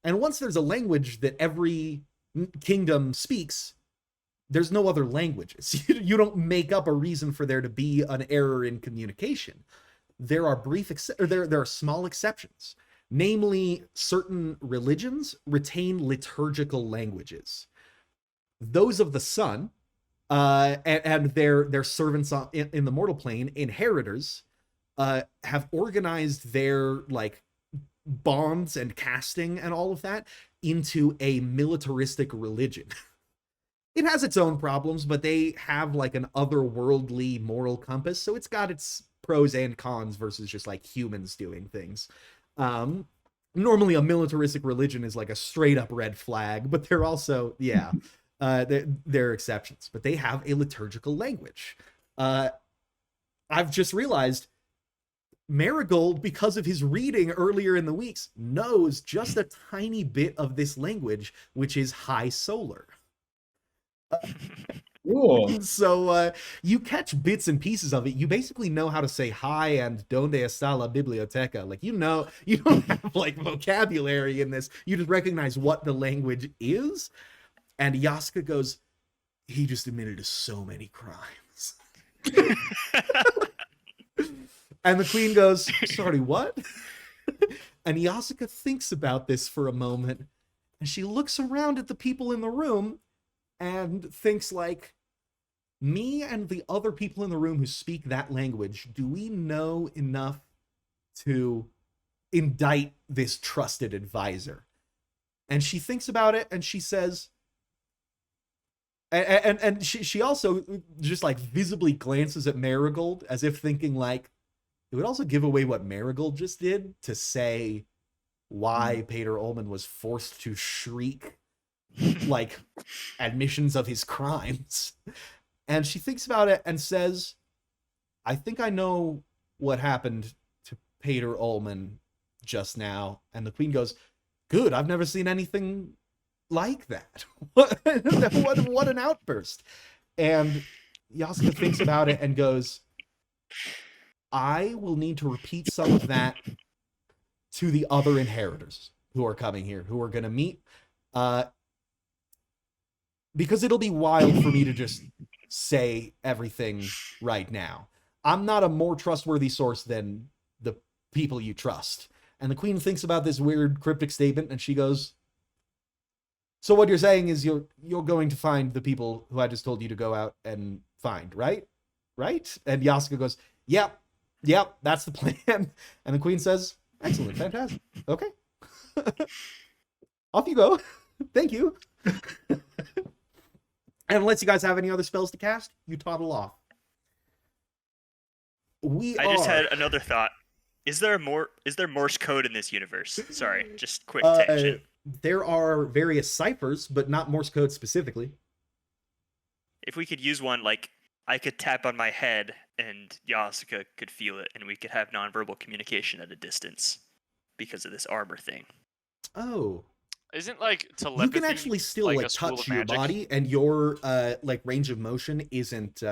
And once there's a language that every kingdom speaks, there's no other languages. You don't make up a reason for there to be an error in communication. There are there are small exceptions. Namely, certain religions retain liturgical languages. Those of the sun and their servants in the mortal plane, inheritors, have organized their like bonds and casting and all of that into a militaristic religion. It has its own problems, but they have like an otherworldly moral compass, so it's got its pros and cons versus just like humans doing things. Normally a militaristic religion is like a straight up red flag, but they're also, yeah, they're exceptions, but they have a liturgical language. I've just realized Merigold, because of his reading earlier in the weeks, knows just a tiny bit of this language, which is High Solar. So you catch bits and pieces of it. You basically know how to say hi and donde está la biblioteca. Like, you know, you don't have like vocabulary in this. You just recognize what the language is. And Yasuka goes, he just admitted to so many crimes. And the queen goes, sorry, what? And Yasuka thinks about this for a moment, and she looks around at the people in the room and thinks like, me and the other people in the room who speak that language, do we know enough to indict this trusted advisor? And she thinks about it, and she says, and she also just like visibly glances at Merigold as if thinking like, it would also give away what Merigold just did to say why Pater Ullman was forced to shriek like admissions of his crimes. And she thinks about it and says, I think I know what happened to Pater Ullman just now. And the queen goes, good, I've never seen anything like that. What an outburst. And Yasuka thinks about it and goes, I will need to repeat some of that to the other inheritors who are coming here, who are going to meet, because it'll be wild for me to just say everything right now. I'm not a more trustworthy source than the people you trust. And the queen thinks about this weird cryptic statement, and she goes, so what you're saying is you're going to find the people who I just told you to go out and find, right? Right? And Yasuka goes, Yep, that's the plan. And the queen says, excellent, fantastic. Okay. Off you go. Thank you. And unless you guys have any other spells to cast, you toddle off. I just had another thought. Is there Morse code in this universe? Sorry, just quick tangent. There are various ciphers, but not Morse code specifically. If we could use one, like, I could tap on my head and Yasuka could feel it, and we could have nonverbal communication at a distance because of this armor thing. Oh. Isn't like telepathy? You can actually still like touch your body, and your like range of motion isn't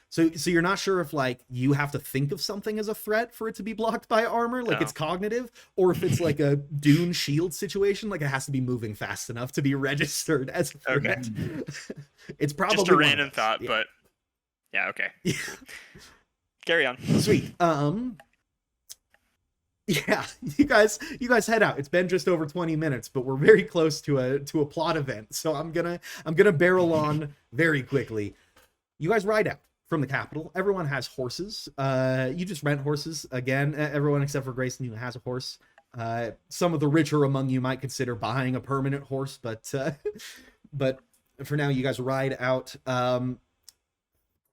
so you're not sure if like you have to think of something as a threat for it to be blocked by armor, like it's cognitive, or if it's like a Dune shield situation, like it has to be moving fast enough to be registered as a threat. Okay. It's probably just a random thought, yeah. But yeah, okay. Yeah. Carry on. Sweet. Yeah, you guys head out. It's been just over 20 minutes, but we're very close to a plot event. So I'm gonna barrel on very quickly. You guys ride out from the capital. Everyone has horses. You just rent horses again. Everyone except for Grayson, who has a horse. Some of the richer among you might consider buying a permanent horse, but for now, you guys ride out.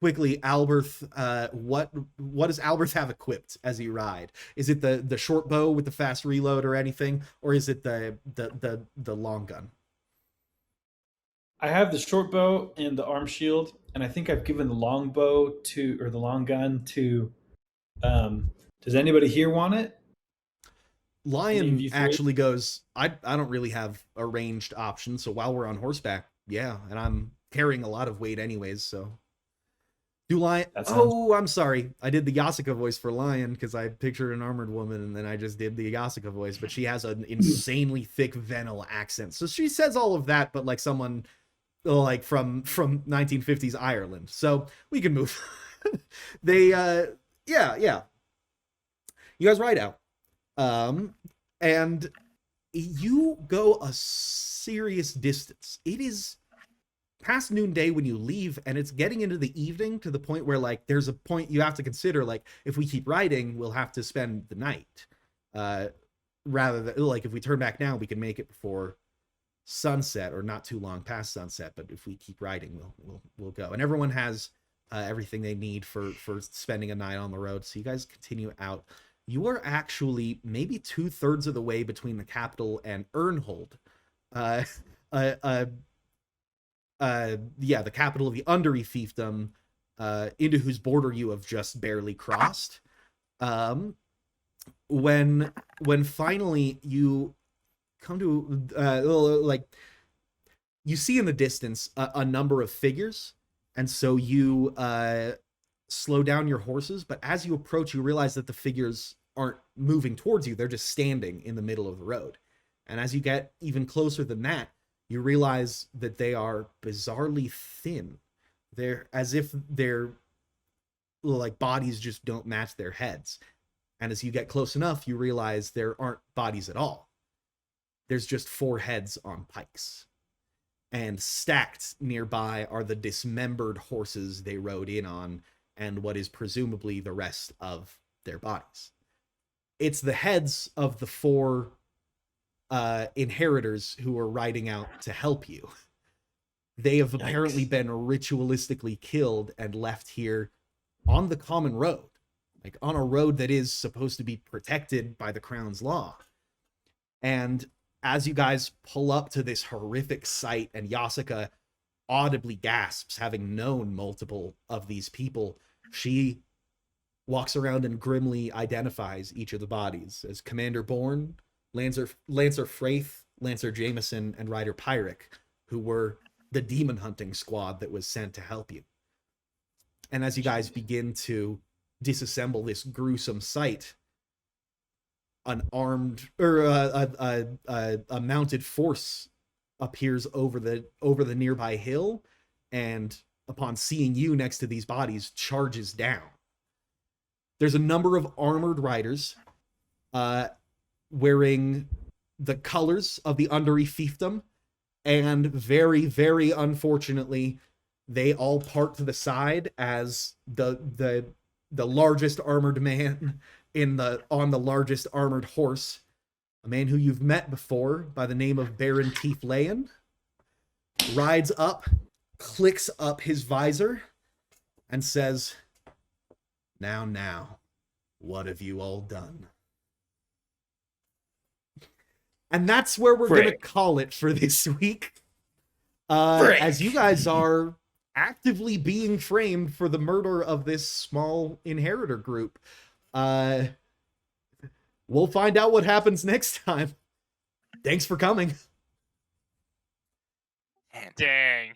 Quickly, Alberth, what does Alberth have equipped as you ride? Is it the short bow with the fast reload or anything, or is it the long gun? I have the short bow and the arm shield, and I think I've given the long bow the long gun to Does anybody here want it? Any of Lion you three? actually goes, I don't really have a ranged option, so while we're on horseback, yeah, and I'm carrying a lot of weight anyways, so. Do Lion... That sounds- Oh, I'm sorry. I did the Yasuka voice for Lion because I pictured an armored woman, and then I just did the Yasuka voice, but she has an insanely thick Venel accent. So she says all of that, but like someone like from 1950s Ireland. So we can move. They yeah. You guys ride out. And you go a serious distance. It is past noonday when you leave, and it's getting into the evening to the point where like there's a point you have to consider, like if we keep riding, we'll have to spend the night. Rather than like if we turn back now, we can make it before sunset or not too long past sunset. But if we keep riding, we'll go. And everyone has everything they need for spending a night on the road. So you guys continue out. You are actually maybe 2/3 of the way between the capital and Ernhold. The capital of the Undery fiefdom, into whose border you have just barely crossed. When finally you come to like you see in the distance a number of figures, and so you slow down your horses, but as you approach, you realize that the figures aren't moving towards you, they're just standing in the middle of the road. And as you get even closer than that, you realize that they are bizarrely thin. They're as if their like bodies just don't match their heads. And as you get close enough, you realize there aren't bodies at all. There's just 4 heads on pikes. And stacked nearby are the dismembered horses they rode in on, and what is presumably the rest of their bodies. It's the heads of the 4 inheritors who are riding out to help you. They have apparently been ritualistically killed and left here on the common road, like on a road that is supposed to be protected by the crown's law. And as you guys pull up to this horrific sight, and Yasuka audibly gasps, having known multiple of these people, she walks around and grimly identifies each of the bodies as Commander Bourne, Lancer Fraith, Lancer Jameson, and Rider Pyric, who were the demon hunting squad that was sent to help you. And as you guys begin to disassemble this gruesome sight, an armed or a mounted force appears over the nearby hill, and upon seeing you next to these bodies, charges down. There's a number of armored riders wearing the colors of the Undery fiefdom, and very, very unfortunately, they all part to the side as the largest armored man on the largest armored horse, a man who you've met before by the name of Baron Keath Layan, rides up, clicks up his visor, and says, Now, what have you all done? And that's where we're going to call it for this week. As you guys are actively being framed for the murder of this small inheritor group. We'll find out what happens next time. Thanks for coming. Dang.